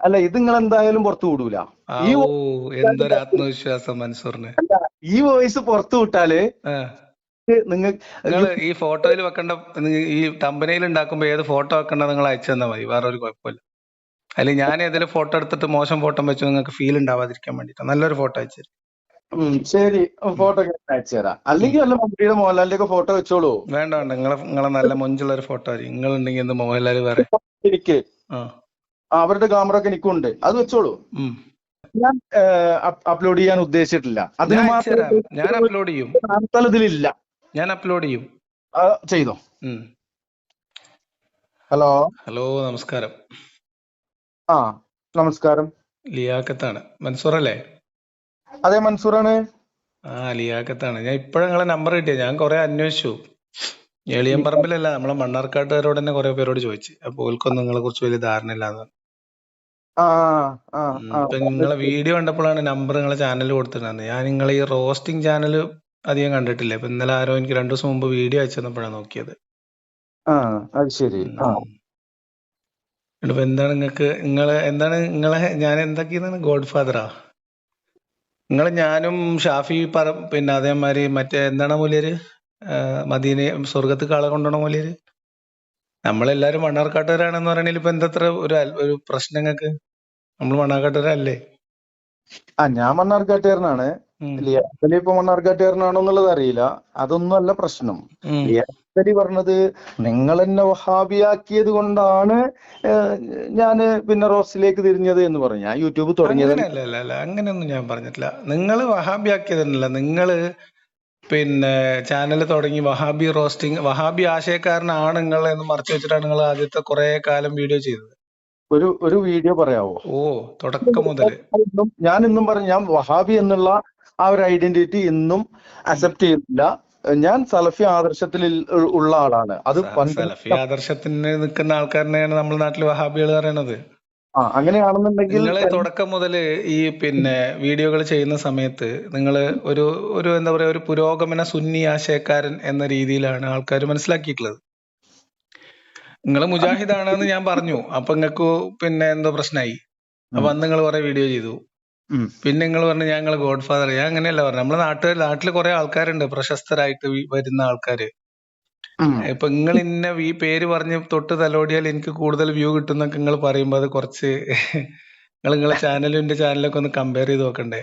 അല്ല ഇത് നിങ്ങൾ എന്തായാലും പുറത്തു വിടൂല. ഈ ഓ എന്തൊരു ആത്മവിശ്വാസം മൻസൂറിന്. അല്ല, ഈ വോയിസ് പുറത്തു വിട്ടാല് നിങ്ങൾ ഈ ഫോട്ടോയിൽ വെക്കേണ്ട, ഈ തമ്പനയിൽ ഉണ്ടാക്കുമ്പോ ഏത് ഫോട്ടോ വെക്കണ്ട നിങ്ങൾ അയച്ചു തന്നാൽ മതി, വേറെ ഒരു കുഴപ്പമില്ല. അല്ലെങ്കിൽ ഞാൻ ഏതെങ്കിലും ഫോട്ടോ എടുത്തിട്ട് മോശം ഫോട്ടോ വെച്ച് നിങ്ങൾക്ക് ഫീൽ ഉണ്ടാവാതിരിക്കാൻ വേണ്ടിട്ട് നല്ലൊരു ഫോട്ടോ അയച്ചു തരും. ശരി, ഫോട്ടോ അയച്ചു തരാം. അല്ലെങ്കിൽ വല്ല മമ്മൂട്ടിയുടെ മോഹൻലാലിന്റെ ഒക്കെ ഫോട്ടോ വെച്ചോളൂ. വേണ്ട വേണ്ട, നിങ്ങളെ നല്ല മൊഞ്ചുള്ള ഒരു ഫോട്ടോ ആയിരിക്കും. നിങ്ങൾ ഉണ്ടെങ്കിൽ എന്ത് മോഹൻലാൽ വേറെ. എനിക്ക് അവരുടെ ക്യാമറ ഒക്കെ എനിക്കുണ്ട്, അത് വെച്ചോളൂ. ഞാൻ അപ്ലോഡ് ചെയ്യാൻ ഉദ്ദേശിച്ചിട്ടില്ല. അതിന് മാത്രം ഞാൻ അപ്ലോഡ് ചെയ്യും. ഇതിലില്ല, ഞാൻ അപ്ലോഡ് ചെയ്യും. ചെയ്തോ. ഹലോ ഹലോ, നമസ്കാരം. നമസ്കാരം. ലിയാഖത്താണ്. മൻസൂർ അല്ലേ? അതെ, മൻസൂറാണ്. ലിയാഖത്താണ്. ഞാൻ ഇപ്പോഴും നിങ്ങളെ നമ്പർ കിട്ടിയ, ഞാൻ കുറെ അന്വേഷിച്ചു. എളിയമ്പറമ്പിലല്ല, നമ്മളെ മണ്ണാർക്കാട്ടുകാരോട് തന്നെ കുറെ പേരോട് ചോദിച്ചു. അപ്പൊ ഓൽക്കൊന്നും നിങ്ങളെ കുറിച്ച് വലിയ ധാരണ ഇല്ലാന്ന്. ഇപ്പൊ നിങ്ങളെ വീഡിയോ കണ്ടപ്പോഴാണ് നമ്പർ നിങ്ങളെ ചാനലിൽ കൊടുത്തിട്ടുണ്ടായിരുന്നത്. ഞാൻ നിങ്ങളെ ഈ റോസ്റ്റിംഗ് ചാനൽ അധികം കണ്ടിട്ടില്ല. ഇപ്പൊ ഇന്നലെ ആരോ എനിക്ക് 2 ദിവസം മുമ്പ് വീഡിയോ അയച്ചു തന്നപ്പോഴാണ് നോക്കിയത്. ശരി. ഇപ്പൊ എന്താണ് നിങ്ങളെ ഞാൻ എന്തൊക്കെയാണ് ഗോഡ് ഫാദറാ ഞാനും ഷാഫി പിന്നെ അതേമാതിരി മറ്റേ എന്താണ് മൂല്യര്, മദീനെ സ്വർഗത്ത് കാളെ കൊണ്ടുപോണ മൂല്യര്, നമ്മളെല്ലാരും മണ്ണാർക്കാട്ടുകാരാണെന്ന് പറയണേൽ ഇപ്പൊ എന്തത്ര ഒരു പ്രശ്നം നിങ്ങൾക്ക്? നമ്മൾ മണ്ണാർക്കാട്ടുകാരല്ലേ? ഞാൻ മണ്ണാർക്കാട്ടുകാരനാണ്. ലിയാഖത്തലി ഇപ്പൊ മണ്ണാർക്കാട്ടുകാരനാണോ എന്നുള്ളത് അറിയില്ല. അതൊന്നും അല്ല പ്രശ്നം. ലിയാഖത്തലി പറഞ്ഞത് നിങ്ങൾ എന്നെ വഹാബിയാക്കിയത് കൊണ്ടാണ് ഞാന് പിന്നെ റോസിലേക്ക് തിരിഞ്ഞത് എന്ന് പറഞ്ഞു. ഞാൻ യൂട്യൂബ് തുടങ്ങിയത് അല്ല, അങ്ങനെയൊന്നും ഞാൻ പറഞ്ഞിട്ടില്ല. നിങ്ങൾ വഹാബിയാക്കിയതല്ല, നിങ്ങള് പിന്നെ ചാനൽ തുടങ്ങി വഹാബി റോസ്റ്റിംഗ്, വഹാബി ആശയക്കാരനാണ് നിങ്ങൾ എന്ന് മറച്ചു വെച്ചിട്ടാണ് നിങ്ങൾ ആദ്യത്തെ കുറെ കാലം വീഡിയോ ചെയ്തത്. ഒരു വീഡിയോ പറയാവോ? തുടക്കം മുതൽ ഞാൻ ഇന്നും പറഞ്ഞു, ഞാൻ വഹാബി എന്നുള്ള ആ ഒരു ഐഡന്റിറ്റി ഇന്നും അക്സെപ്റ്റ് ചെയ്യുന്നില്ല. ഞാൻ സലഫി ആദർശത്തിൽ ഉള്ള ആളാണ്. അത് സലഫി ആദർശത്തിന് നിൽക്കുന്ന ആൾക്കാരനെയാണ് നമ്മുടെ നാട്ടിൽ വഹാബികൾ പറയണത്. അങ്ങനെയാണെന്നുണ്ടെങ്കിൽ നിങ്ങള് തുടക്കം മുതല് ഈ പിന്നെ വീഡിയോകൾ ചെയ്യുന്ന സമയത്ത് നിങ്ങൾ ഒരു എന്താ പറയാ, ഒരു പുരോഗമന സുന്നി ആശയക്കാരൻ എന്ന രീതിയിലാണ് ആൾക്കാർ മനസ്സിലാക്കിയിട്ടുള്ളത്. നിങ്ങൾ മുജാഹിദാണെന്ന് ഞാൻ പറഞ്ഞു. അപ്പൊ നിങ്ങൾക്ക് പിന്നെ എന്തോ പ്രശ്നമായി. അപ്പൊ അന്ന് നിങ്ങൾ കുറെ വീഡിയോ ചെയ്തു. പിന്നെ നിങ്ങൾ പറഞ്ഞു ഞങ്ങൾ ഗോഡ് ഫാദർ. ഞാൻ അങ്ങനെയല്ല പറഞ്ഞു. നമ്മളെ നാട്ടില് കുറെ ആൾക്കാരുണ്ട് പ്രശസ്തരായിട്ട് വരുന്ന ആൾക്കാര്. ഇപ്പൊ നിങ്ങൾ ഇന്ന ഈ പേര് പറഞ്ഞ് തൊട്ട് തലോടിയാൽ എനിക്ക് കൂടുതൽ വ്യൂ കിട്ടുന്നൊക്കെ നിങ്ങൾ പറയുമ്പോ അത് കുറച്ച് നിങ്ങളെ ചാനലും എന്റെ ചാനലൊക്കെ ഒന്ന് കമ്പയർ ചെയ്ത് നോക്കണ്ടേ?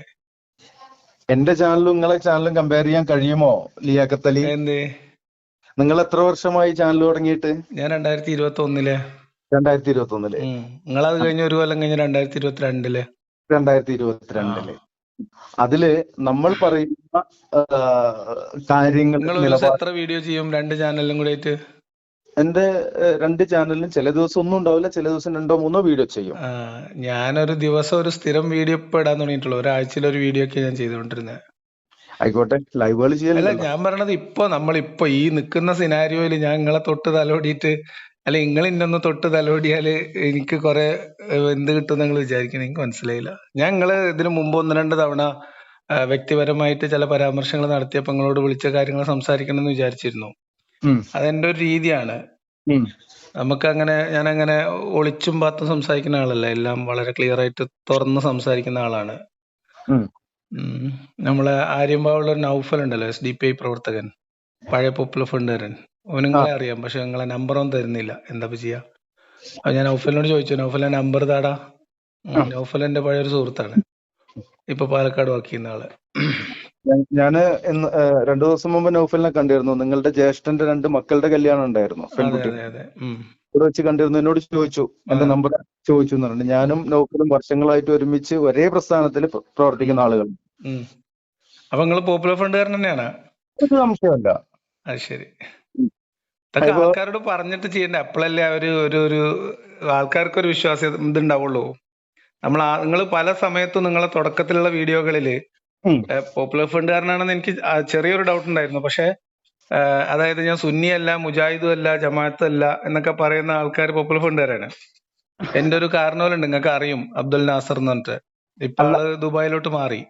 എന്റെ ചാനലും നിങ്ങളെ ചാനലും കമ്പയർ ചെയ്യാൻ കഴിയുമോ ലിയാഖത്തലി? എന്തേ? നിങ്ങൾ എത്ര വർഷമായി ചാനൽ തുടങ്ങിയിട്ട്? ഞാൻ 2021. 2021. നിങ്ങളത് കഴിഞ്ഞ ഒരു കൊല്ലം കഴിഞ്ഞ 2022. 2022. അതില് നമ്മൾ പറയുന്ന കാര്യങ്ങൾ എത്ര വീഡിയോ ചെയ്യും 2 ചാനലിലും കൂടെ ആയിട്ട്? എന്റെ 2 ചാനലിലും ചില ദിവസം ഒന്നും ഉണ്ടാവില്ല, ചില ദിവസം 2-3 വീഡിയോ ചെയ്യും. ഞാനൊരു ദിവസം ഒരു സ്ഥിരം വീഡിയോ ഇപ്പൊ ഇടാൻ തുടങ്ങിയിട്ടുള്ളൂ. ഒരാഴ്ചയിൽ ഒരു വീഡിയോ ഒക്കെ ഞാൻ ചെയ്തുകൊണ്ടിരുന്നത്. ആയിക്കോട്ടെ, ലൈവുകൾ ചെയ്യല്ല. ഞാൻ പറഞ്ഞത് നമ്മളിപ്പോ ഈ നിൽക്കുന്ന സിനാരിയോയില് ഞാൻ നിങ്ങളെ തൊട്ട് തലോടിയിട്ട്, അല്ല നിങ്ങൾ ഇന്നൊന്ന് തൊട്ട് തലോടിയാല് എനിക്ക് കുറെ എന്ത് കിട്ടും നിങ്ങൾ വിചാരിക്കണം. എനിക്ക് മനസ്സിലായില്ല. ഞാൻ നിങ്ങള് ഇതിനു മുമ്പ് 1-2 തവണ വ്യക്തിപരമായിട്ട് ചില പരാമർശങ്ങൾ നടത്തിയപ്പോ നിങ്ങളോട് വിളിച്ച കാര്യങ്ങൾ സംസാരിക്കണം എന്ന് വിചാരിച്ചിരുന്നു. അതെന്റെ ഒരു രീതിയാണ്. ഞാനങ്ങനെ ഒളിച്ചും പാത്തും സംസാരിക്കുന്ന ആളല്ല. എല്ലാം വളരെ ക്ലിയർ ആയിട്ട് തുറന്ന് സംസാരിക്കുന്ന ആളാണ്. നമ്മളെ ആര്യമ്പാവുള്ള നൗഫൽ ഉണ്ടല്ലോ, SDPI പ്രവർത്തകൻ, പഴയ പോപ്പുലർ ഫണ്ടുകാരൻ, നിങ്ങളെ അറിയാം. പക്ഷെ നിങ്ങളെ നമ്പറൊന്നും തരുന്നില്ല. എന്താ ചെയ്യാ? അപ്പൊ ഞാൻ നൗഫലിനോട് ചോദിച്ചു, നൗഫലിന്റെ നമ്പർ താടാ. നൗഫൽ എന്റെ പഴയൊരു സുഹൃത്താണ്, ഇപ്പൊ പാലക്കാട് വർക്ക് ചെയ്യുന്ന ആള്. ഞാന് 2 ദിവസം മുമ്പ് നൗഫലിനെ കണ്ടിരുന്നു. നിങ്ങളുടെ ജ്യേഷ്ഠന്റെ 2 മക്കളുടെ കല്യാണം ഉണ്ടായിരുന്നു, പെൺകുട്ടി. ഇവിടെ വെച്ച് കണ്ടിരുന്നു. എന്നോട് ചോദിച്ചു, എന്റെ നമ്പർ ചോദിച്ചു എന്ന് പറഞ്ഞു. ഞാനും നൗഫലും വർഷങ്ങളായിട്ട് ഒരുമിച്ച് ഒരേ പ്രസ്ഥാനത്തിൽ പ്രവർത്തിക്കുന്ന ആളുകൾ. അപ്പൊ നിങ്ങൾ പോപ്പുലർ ഫണ്ടുകാരൻ തന്നെയാണ്? ഒരു സംശയമല്ല. അത് ശരി. ആൾക്കാരോട് പറഞ്ഞിട്ട് ചെയ്യണ്ടേ? അപ്പോഴല്ലേ ഒരു ആൾക്കാർക്കൊരു വിശ്വാസം ഇതുണ്ടാവുള്ളൂ. നിങ്ങൾ പല സമയത്തും നിങ്ങളെ തുടക്കത്തിലുള്ള വീഡിയോകളില് പോപ്പുലർ ഫണ്ടുകാരനാണെന്ന് എനിക്ക് ചെറിയൊരു ഡൗട്ട് ഉണ്ടായിരുന്നു. പക്ഷെ അതായത് ഞാൻ സുന്നിയല്ല, മുജാഹിദും അല്ല, ജമാഅത്തും അല്ല എന്നൊക്കെ പറയുന്ന ആൾക്കാർ പോപ്പുലർ ഫണ്ടുകാരാണ്. എന്റെ ഒരു കാരണവരുണ്ട്, നിങ്ങൾക്ക് അറിയും, അബ്ദുൽ നാസർ എന്ന് പറഞ്ഞിട്ട്. ഇപ്പൊ ആള് ദുബായിലോട്ട് മാറി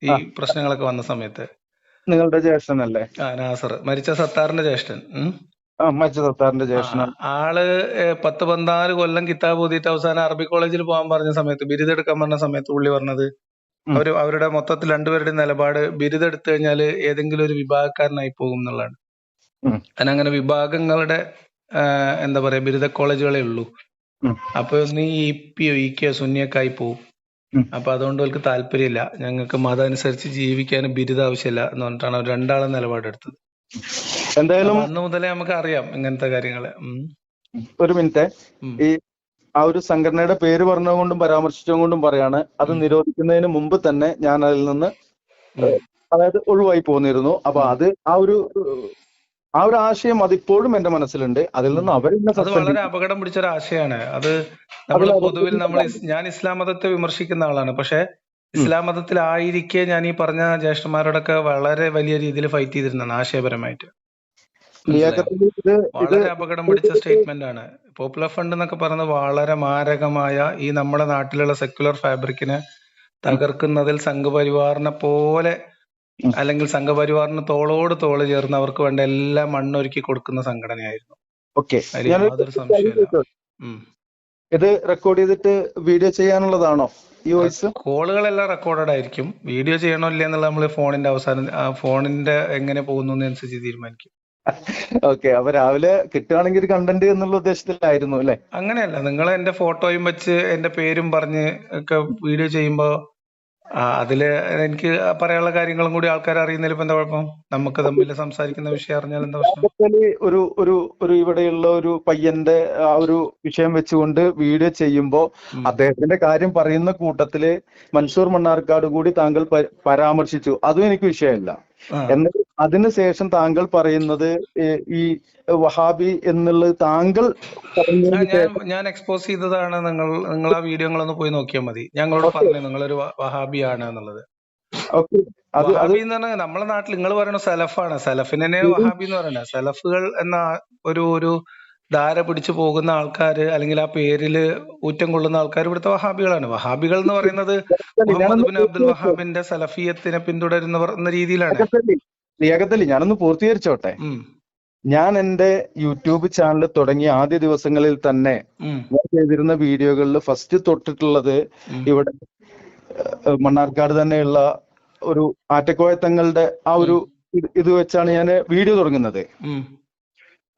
ഈ പ്രശ്നങ്ങളൊക്കെ വന്ന സമയത്ത്. നിങ്ങളുടെ ജ്യേഷ്ഠനല്ലേ? നാസർ, മരിച്ച സത്താറിന്റെ ജ്യേഷ്ഠൻ. മജ്ദ് സത്താറിന്റെ ആ ജ്യേഷ്ഠനാണ്. ആള് 10-14 കൊല്ലം കിതാബ് ഓതിയിട്ട് അവസാനം അറബി കോളേജിൽ പോകാൻ പറഞ്ഞ സമയത്ത്, ബിരുദം എടുക്കാൻ പറഞ്ഞ സമയത്ത് പുള്ളി പറഞ്ഞത് ഉം. അവരുടെ മൊത്തത്തിൽ രണ്ടുപേരുടെയും നിലപാട് ബിരുദം എടുത്തു കഴിഞ്ഞാൽ ഏതെങ്കിലും ഒരു വിഭാഗക്കാരനായി പോകും എന്നുള്ളതാണ്. ഉം. അതിനങ്ങനെ വിഭാഗങ്ങളുടെ എന്താ പറയാ ബിരുദ കോളേജുകളേ ഉള്ളൂ. ഉം. അപ്പൊ നീ ഇപിയോ ഇക്കയോ സുന്നിയൊക്കെ ആയി പോവും. ഉം. അപ്പൊ അതുകൊണ്ട് അവർക്ക് താല്പര്യമില്ല, ഞങ്ങൾക്ക് മതം അനുസരിച്ച് ജീവിക്കാൻ ബിരുദം ആവശ്യമില്ല എന്ന് പറഞ്ഞിട്ടാണ് അവർ രണ്ടാളും നിലപാടെടുത്തത്. എന്തായാലും അപ്പൊ അന്ന് മുതലേ നമുക്ക് അറിയാം ഇങ്ങനത്തെ കാര്യങ്ങള്. ഒരു മിനിറ്റ്, ഈ ആ ഒരു സംഘടനയുടെ പേര് പറഞ്ഞതുകൊണ്ടും പരാമർശിച്ചുകൊണ്ടും പറയാണ്, അത് നിരോധിക്കുന്നതിന് മുമ്പ് തന്നെ ഞാൻ അതിൽ നിന്ന് അതായത് ഒഴിവായി പോന്നിരുന്നു. അപ്പൊ അത് ആ ഒരു ആശയം അതിപ്പോഴും എന്റെ മനസ്സിലുണ്ട്. അതിൽ നിന്ന് അവരെന്നെ അത് വളരെ അപകടം പിടിച്ചൊരു ആശയമാണ്. അത് നമ്മൾ പൊതുവിൽ ഞാൻ ഇസ്ലാം മതത്തെ വിമർശിക്കുന്ന ആളാണ്. പക്ഷെ ഇസ്ലാം മതത്തിലായിരിക്കെ ഞാൻ ഈ പറഞ്ഞ ജ്യേഷ്ഠന്മാരോടൊക്കെ വളരെ വലിയ രീതിയിൽ ഫൈറ്റ് ചെയ്തിരുന്നതാണ് ആശയപരമായിട്ട്. വളരെ അപകടം പിടിച്ച സ്റ്റേറ്റ്മെന്റ് ആണ്. പോപ്പുലർ ഫണ്ട് എന്നൊക്കെ പറയുന്നത് വളരെ മാരകമായ ഈ നമ്മുടെ നാട്ടിലുള്ള സെക്യുലർ ഫാബ്രിക്കിനെ തകർക്കുന്നതിൽ സംഘപരിവാറിനെ പോലെ, അല്ലെങ്കിൽ സംഘപരിവാറിന് തോളോട് തോള് ചേർന്ന് അവർക്ക് വേണ്ട എല്ലാ മണ്ണൊരുക്കി കൊടുക്കുന്ന സംഘടനയായിരുന്നു. യാതൊരു സംശയമില്ല. ഇത് റെക്കോർഡ് ചെയ്തിട്ട് വീഡിയോ ചെയ്യാനുള്ളതാണോ ഈ വോയിസ്? കോളുകളെല്ലാം റെക്കോർഡഡ് ആയിരിക്കും. വീഡിയോ ചെയ്യണോ ഇല്ല എന്നുള്ള നമ്മൾ ഫോണിന്റെ ഫോണിന്റെ എങ്ങനെ പോകുന്നു അനുസരിച്ച് തീരുമാനിക്കും. ഓക്കെ, അപ്പൊ രാവിലെ കിട്ടുകയാണെങ്കിൽ ഒരു കണ്ടന്റ് എന്നുള്ള ഉദ്ദേശത്തിലായിരുന്നു അല്ലെ? അങ്ങനെയല്ല, നിങ്ങൾ എന്റെ ഫോട്ടോയും വെച്ച് എന്റെ പേരും പറഞ്ഞ് ഒക്കെ വീഡിയോ ചെയ്യുമ്പോ അതില് എനിക്ക് പറയാനുള്ള കാര്യങ്ങളും കൂടി ആൾക്കാർ അറിയുന്നതിൽ ഇപ്പൊ എന്താ കുഴപ്പം? നമുക്ക് തമ്മിൽ സംസാരിക്കുന്ന വിഷയം അറിഞ്ഞാൽ എന്താ പ്രശ്നം? ഒരു ഇവിടെയുള്ള ഒരു പയ്യന്റെ ആ ഒരു വിഷയം വെച്ചുകൊണ്ട് വീഡിയോ ചെയ്യുമ്പോ അദ്ദേഹത്തിന്റെ കാര്യം പറയുന്ന കൂട്ടത്തില് മൻസൂർ മണ്ണാർക്കാട് കൂടി താങ്കൾ പരാമർശിച്ചു. അതും എനിക്ക് വിഷയമില്ല. എന്നിട്ട് അതിനുശേഷം താങ്കൾ പറയുന്നത് ഈ വഹാബി എന്നുള്ളത് താങ്കൾ ഞാൻ എക്സ്പോസ് ചെയ്തതാണ്. നിങ്ങൾ ആ വീഡിയോകളൊന്ന് പോയി നോക്കിയാൽ മതി. ഞങ്ങളോട് പറഞ്ഞു നിങ്ങളൊരു വഹാബിയാണ് എന്നുള്ളത്. വഹാബി എന്ന് പറഞ്ഞാൽ നമ്മളെ നാട്ടിൽ നിങ്ങൾ പറയുന്ന സലഫാണ്. സലഫിന് തന്നെയാണ് വഹാബി എന്ന് പറയുന്നത്. സലഫുകൾ എന്ന ഒരു ധാര പിടിച്ചു പോകുന്ന ആൾക്കാര്, അല്ലെങ്കിൽ ആ പേരില് ഊറ്റം കൊള്ളുന്ന ആൾക്കാർ ഇവിടുത്തെ വഹാബികളാണ്. വഹാബികൾ എന്ന് പറയുന്നത് മുഹമ്മദ് ബിൻ അബ്ദുൽ വഹാബിന്റെ സലഫിയത്തിനെ പിന്തുടരുന്നവർ എന്ന രീതിയിലാണ്. ഞാനൊന്ന് പൂർത്തീകരിച്ചോട്ടെ. ഞാൻ എന്റെ യൂട്യൂബ് ചാനൽ തുടങ്ങിയ ആദ്യ ദിവസങ്ങളിൽ തന്നെ ഞാൻ ചെയ്തിരുന്ന വീഡിയോകളിൽ ഫസ്റ്റ് തൊട്ടിട്ടുള്ളത് ഇവിടെ മണ്ണാർക്കാട് തന്നെയുള്ള ഒരു ആറ്റക്കോയത്തങ്ങളുടെ ആ ഒരു ഇത് വെച്ചാണ് ഞാൻ വീഡിയോ തുടങ്ങുന്നത്.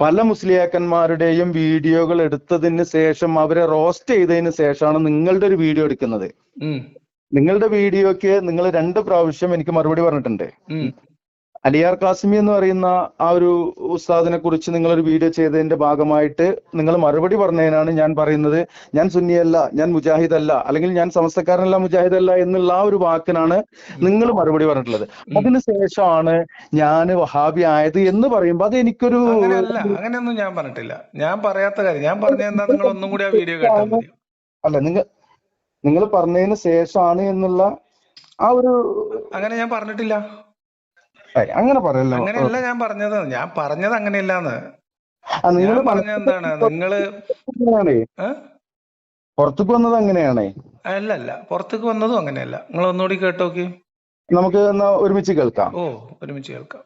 പല മുസ്ലിയാക്കന്മാരുടെയും വീഡിയോകൾ എടുത്തതിന് ശേഷം അവരെ റോസ്റ്റ് ചെയ്തതിന് ശേഷമാണ് നിങ്ങളുടെ ഒരു വീഡിയോ എടുക്കുന്നത്. നിങ്ങളുടെ വീഡിയോക്ക് നിങ്ങൾ 2 പ്രാവശ്യം എനിക്ക് മറുപടി പറഞ്ഞിട്ടുണ്ട്. അലിയാർ കാസിമി എന്ന് പറയുന്ന ആ ഒരു ഉസ്താദിനെ കുറിച്ച് നിങ്ങളൊരു വീഡിയോ ചെയ്തതിന്റെ ഭാഗമായിട്ട് നിങ്ങൾ മറുപടി പറഞ്ഞതിനാണ് ഞാൻ പറയുന്നത് ഞാൻ സുന്നിയല്ല, ഞാൻ മുജാഹിദ് അല്ല, അല്ലെങ്കിൽ ഞാൻ സമസ്തക്കാരനല്ല, മുജാഹിദ് അല്ല എന്നുള്ള ആ ഒരു വാക്കിനാണ് നിങ്ങൾ മറുപടി പറഞ്ഞിട്ടുള്ളത്. അതിനുശേഷമാണ് ഞാൻ വഹാബി ആയത് എന്ന് പറയുമ്പോൾ അത് എനിക്കൊരു അങ്ങനെയൊന്നും ഞാൻ പറഞ്ഞിട്ടില്ല. ഞാൻ പറയാത്ത കാര്യം ഞാൻ പറഞ്ഞ എന്താ, നിങ്ങൾ ഒന്നും കൂടി ആ വീഡിയോ കേട്ടാൽ മതി. അല്ല, നിങ്ങൾ പറഞ്ഞതിന് ശേഷമാണ് എന്നുള്ള ആ ഒരു അങ്ങനെ ഞാൻ പറഞ്ഞിട്ടില്ല. അങ്ങനെ പറയല്ലോ. അങ്ങനെയല്ല ഞാൻ പറഞ്ഞത് അങ്ങനെയല്ലാന്ന്. ഞാൻ പറഞ്ഞത് എന്താണ്, നിങ്ങള് പുറത്തേക്ക് വന്നത് അങ്ങനെയാണേ? അല്ലല്ല, പുറത്തേക്ക് വന്നതും അങ്ങനെയല്ല. നിങ്ങൾ ഒന്നുകൂടി കേട്ടോക്കി. നമുക്ക് എന്നാ ഒരുമിച്ച് കേൾക്കാം. ഒരുമിച്ച് കേൾക്കാം.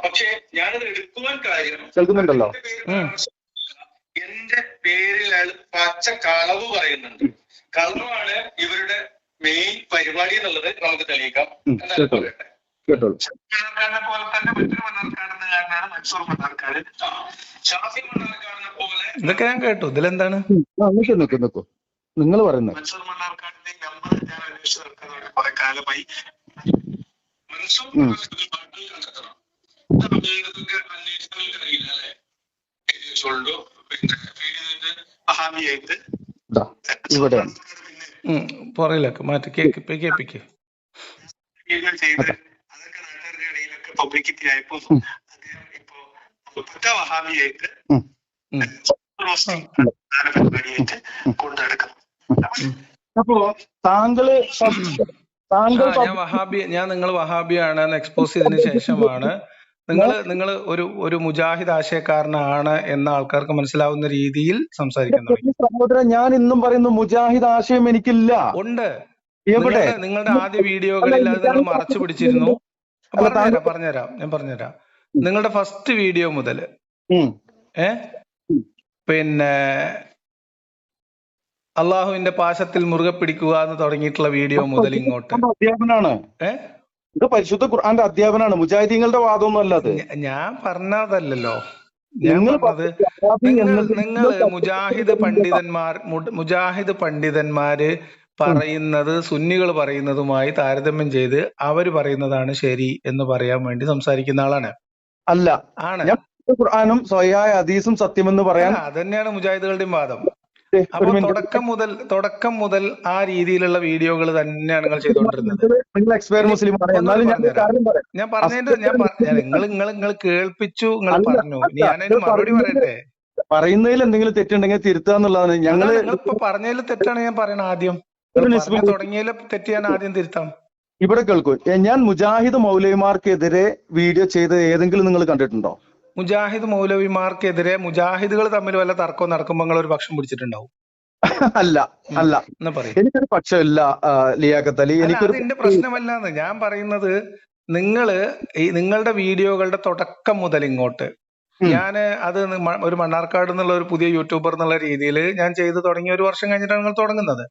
പക്ഷേ ഞാനത് എടുക്കുവാൻ കാര്യം, കേൾക്കുന്നുണ്ടല്ലോ, എന്റെ പേരിൽ അയാൾ പച്ച കളവ് പറയുന്നുണ്ട്. കളവാണ് ഇവരുടെ മെയിൻ പരിപാടി എന്നുള്ളത് നമുക്ക് തെളിയിക്കാം. മണ്ണാർക്കാടിനെ പോലെ തന്നെ മറ്റൊരു മണ്ണാർക്കാടുകാരനാണ് മൻസൂർ മണ്ണാർക്കാട്. ഷാഫി മണ്ണാർക്കാടിനെ പോലെ ഇതൊക്കെ ഞാൻ കേട്ടു. ഇതിലെന്താണ് നിങ്ങൾ പറയുന്നത്? മൻസൂർ മണ്ണാർക്കാടിന്റെ നമ്പർ ഞാൻ അന്വേഷിച്ച് നടക്കുന്നത് കുറെ കാലമായി. മൻസൂർ അന്വേഷണങ്ങൾക്ക് അറിയില്ല അല്ലെ? വഹാബിയായിട്ട് ഇവിടെ പുറയിലൊക്കെ മാറ്റി കേൾപ്പിക്ക്. ചെയ്ത് അതൊക്കെ നാട്ടുകാരുടെ ഇടയിലൊക്കെ പബ്ലിസിറ്റി ആയപ്പോ ഇപ്പൊ പക്ക വഹാബിയായിട്ട് പരിപാടിയായിട്ട് കൊണ്ടെടുക്കണം. അപ്പോ താങ്കള് ഞാൻ നിങ്ങൾ വഹാബിയാണെന്ന് എക്സ്പോസ് ചെയ്തതിനു ശേഷമാണ് നിങ്ങൾ ഒരു മുജാഹിദ് ആശയക്കാരനാണ് എന്ന ആൾക്കാർക്ക് മനസ്സിലാവുന്ന രീതിയിൽ സംസാരിക്കുന്നു. സഹോദരൻ, ഞാൻ ഇന്നും പറയുന്നു മുജാഹിദ് ആശയം എനിക്കില്ല. ഉണ്ട്. നിങ്ങളുടെ ആദ്യ വീഡിയോകളിൽ അത് നിങ്ങൾ മറച്ചു പിടിച്ചിരുന്നു. പറഞ്ഞുതരാം. നിങ്ങളുടെ ഫസ്റ്റ് വീഡിയോ മുതൽ ഉം. പിന്നെ അള്ളാഹുവിന്റെ പാശത്തിൽ മുറുകെ പിടിക്കുക എന്ന് തുടങ്ങിയിട്ടുള്ള വീഡിയോ മുതൽ ഇങ്ങോട്ട് അധ്യാപനാണ്. ഇത് പരിശുദ്ധ ഖുർആന്റെ അധ്യാപനാണ്, മുജാഹിദീങ്ങളുടെ വാദമൊന്നും അല്ല അത്. ഞാൻ പറഞ്ഞതല്ലല്ലോ. ഞാൻ പറഞ്ഞത് നിങ്ങൾ മുജാഹിദ് പണ്ഡിതന്മാര് പറയുന്നത് സുന്നികൾ പറയുന്നതുമായി താരതമ്യം ചെയ്ത് അവര് പറയുന്നതാണ് ശരി എന്ന് പറയാൻ വേണ്ടി സംസാരിക്കുന്ന ആളാണ്. അല്ല, ആണ്. ഖുർആനും സ്വഹീഹായ ഹദീസും സത്യമെന്ന് പറയാൻ അതന്നെയാണ് മുജാഹിദുകളുടെയും വാദം. അപ്പൊ തുടക്കം മുതൽ ആ രീതിയിലുള്ള വീഡിയോകൾ തന്നെയാണ് നിങ്ങൾ ചെയ്തുകൊണ്ടിരുന്നത്. ഞാൻ പറഞ്ഞതിന്റെ നിങ്ങൾ കേൾപ്പിച്ചു, നിങ്ങൾ പറഞ്ഞു. ഞാനതിന് മറുപടി പറയട്ടെ. പറയുന്നതിൽ എന്തെങ്കിലും തെറ്റുണ്ടെങ്കിൽ തിരുത്താന്നുള്ളതാണ്. നിങ്ങളിപ്പോ പറഞ്ഞതിൽ തെറ്റാണ് ഞാൻ പറയണത്. ആദ്യം തുടങ്ങിയതിൽ തെറ്റ് ഞാൻ ആദ്യം തിരുത്താം. ഇവിടെ കേൾക്കൂ, ഞാൻ മുജാഹിദ് മൗലവിമാർക്കെതിരെ വീഡിയോ ചെയ്ത് ഏതെങ്കിലും നിങ്ങൾ കണ്ടിട്ടുണ്ടോ? മുജാഹിദ് മൗലവിമാർക്കെതിരെ മുജാഹിദുകൾ തമ്മിൽ വല്ല തർക്കവും നടക്കുമ്പോൾ നിങ്ങൾ ഒരു പക്ഷം പിടിച്ചിട്ടുണ്ടാവും. അല്ല അല്ല, എനിക്കൊരു പക്ഷമില്ല ലിയാഖത്ത് അലി. അതിന്റെ പ്രശ്നമല്ലാന്ന് ഞാൻ പറയുന്നത്. നിങ്ങളുടെ വീഡിയോകളുടെ തുടക്കം മുതൽ ഇങ്ങോട്ട് അത് ഒരു മണ്ണാർക്കാട് എന്നുള്ള ഒരു പുതിയ യൂട്യൂബർ എന്നുള്ള രീതിയിൽ ഞാൻ ചെയ്തു തുടങ്ങിയ 1 വർഷം കഴിഞ്ഞിട്ടാണ് നിങ്ങൾ തുടങ്ങുന്നത്.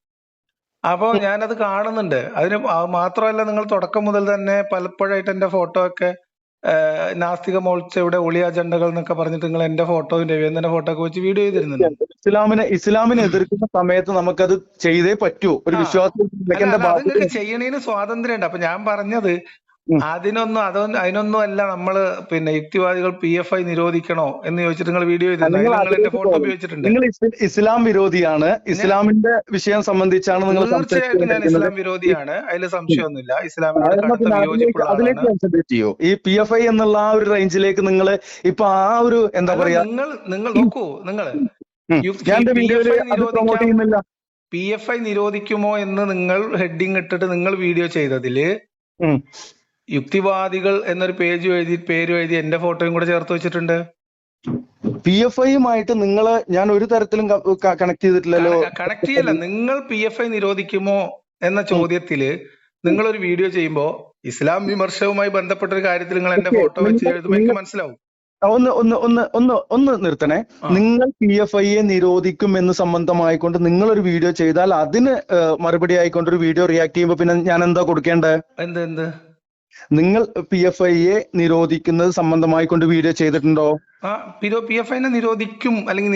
അപ്പൊ ഞാനത് കാണുന്നുണ്ട്. അതിന് മാത്രമല്ല, നിങ്ങൾ തുടക്കം മുതൽ തന്നെ പലപ്പോഴായിട്ട് എന്റെ ഫോട്ടോ ഒക്കെ നാസ്തിക മോൾച്ചയുടെ ഒളി അജണ്ടകൾ എന്നൊക്കെ പറഞ്ഞിട്ട് നിങ്ങൾ എന്റെ ഫോട്ടോയും രവീന്ദ്രന്റെ ഫോട്ടോ ഒക്കെ വെച്ച് വീഡിയോ ചെയ്തിരുന്നുണ്ട്. ഇസ്ലാമിനെ എതിർക്കുന്ന സമയത്ത് നമുക്കത് ചെയ്തേ പറ്റൂ. ഒരു വിശ്വാസം ചെയ്യണേന് സ്വാതന്ത്ര്യം ഉണ്ട്. അപ്പൊ ഞാൻ പറഞ്ഞത് അതിനൊന്നും അല്ല നമ്മള് പിന്നെ യുക്തിവാദികൾ PFI നിരോധിക്കണോ എന്ന് ചോദിച്ചിട്ട് നിങ്ങൾ വീഡിയോ ചെയ്തിട്ടുണ്ട്. എന്റെ ഫോട്ടോ ഉപയോഗിച്ചിട്ടുണ്ട്. നിങ്ങൾ ഇസ്ലാം വിരോധിയാണ്, ഇസ്ലാമിന്റെ വിഷയം സംബന്ധിച്ചാണ് നിങ്ങൾ. തീർച്ചയായിട്ടും ഞാൻ ഇസ്ലാം വിരോധിയാണ്, അതിൽ സംശയമൊന്നുമില്ല. ഇസ്ലാമിനോട് കോൺസെൻട്രേറ്റ് ചെയ്യൂ. ഈ PFI എന്നുള്ള ആ ഒരു റേഞ്ചിലേക്ക് നിങ്ങൾ ഇപ്പൊ ആ ഒരു എന്താ പറയാ, നിങ്ങൾ നോക്കൂ. PFI നിരോധിക്കുമോ എന്ന് നിങ്ങൾ ഹെഡിങ് ഇട്ടിട്ട് നിങ്ങൾ വീഡിയോ ചെയ്തതില് യുക്തിവാദികൾ എന്നൊരു പേര് എഴുതി എന്റെ ഫോട്ടോയും കൂടെ ചേർത്ത് വെച്ചിട്ടുണ്ട്. PFIയുമായിട്ട് ഞാൻ ഒരു തരത്തിലും കണക്ട് ചെയ്തിട്ടില്ലല്ലോ. കണക്ട് ചെയ്യല്ല. നിങ്ങൾ PFI നിരോധിക്കുമോ എന്ന ചോദ്യത്തില് നിങ്ങൾ ഒരു വീഡിയോ ചെയ്യുമ്പോ ഇസ്ലാം വിമർശനവുമായി ബന്ധപ്പെട്ട ഒരു കാര്യത്തിൽ നിങ്ങൾ എന്റെ ഫോട്ടോ വെച്ച് എഴുതുമ്പോൾ എനിക്ക് മനസ്സിലാവും. ഒന്ന് നിർത്തണേ. നിങ്ങൾ PFIയെ നിരോധിക്കും എന്ന് സംബന്ധമായിക്കൊണ്ട് നിങ്ങൾ ഒരു വീഡിയോ ചെയ്താൽ അതിന് മറുപടി ആയിക്കൊണ്ട് ഒരു വീഡിയോ റിയാക്ട് ചെയ്യുമ്പോ പിന്നെ ഞാൻ എന്താ കൊടുക്കേണ്ടത്? എന്ത് നിങ്ങൾ PFIയെ നിരോധിക്കുന്നത് സംബന്ധമായിക്കൊണ്ട് വീഡിയോ ചെയ്തിട്ടുണ്ടോ? PFIനെ നിരോധിക്കും അല്ലെങ്കിൽ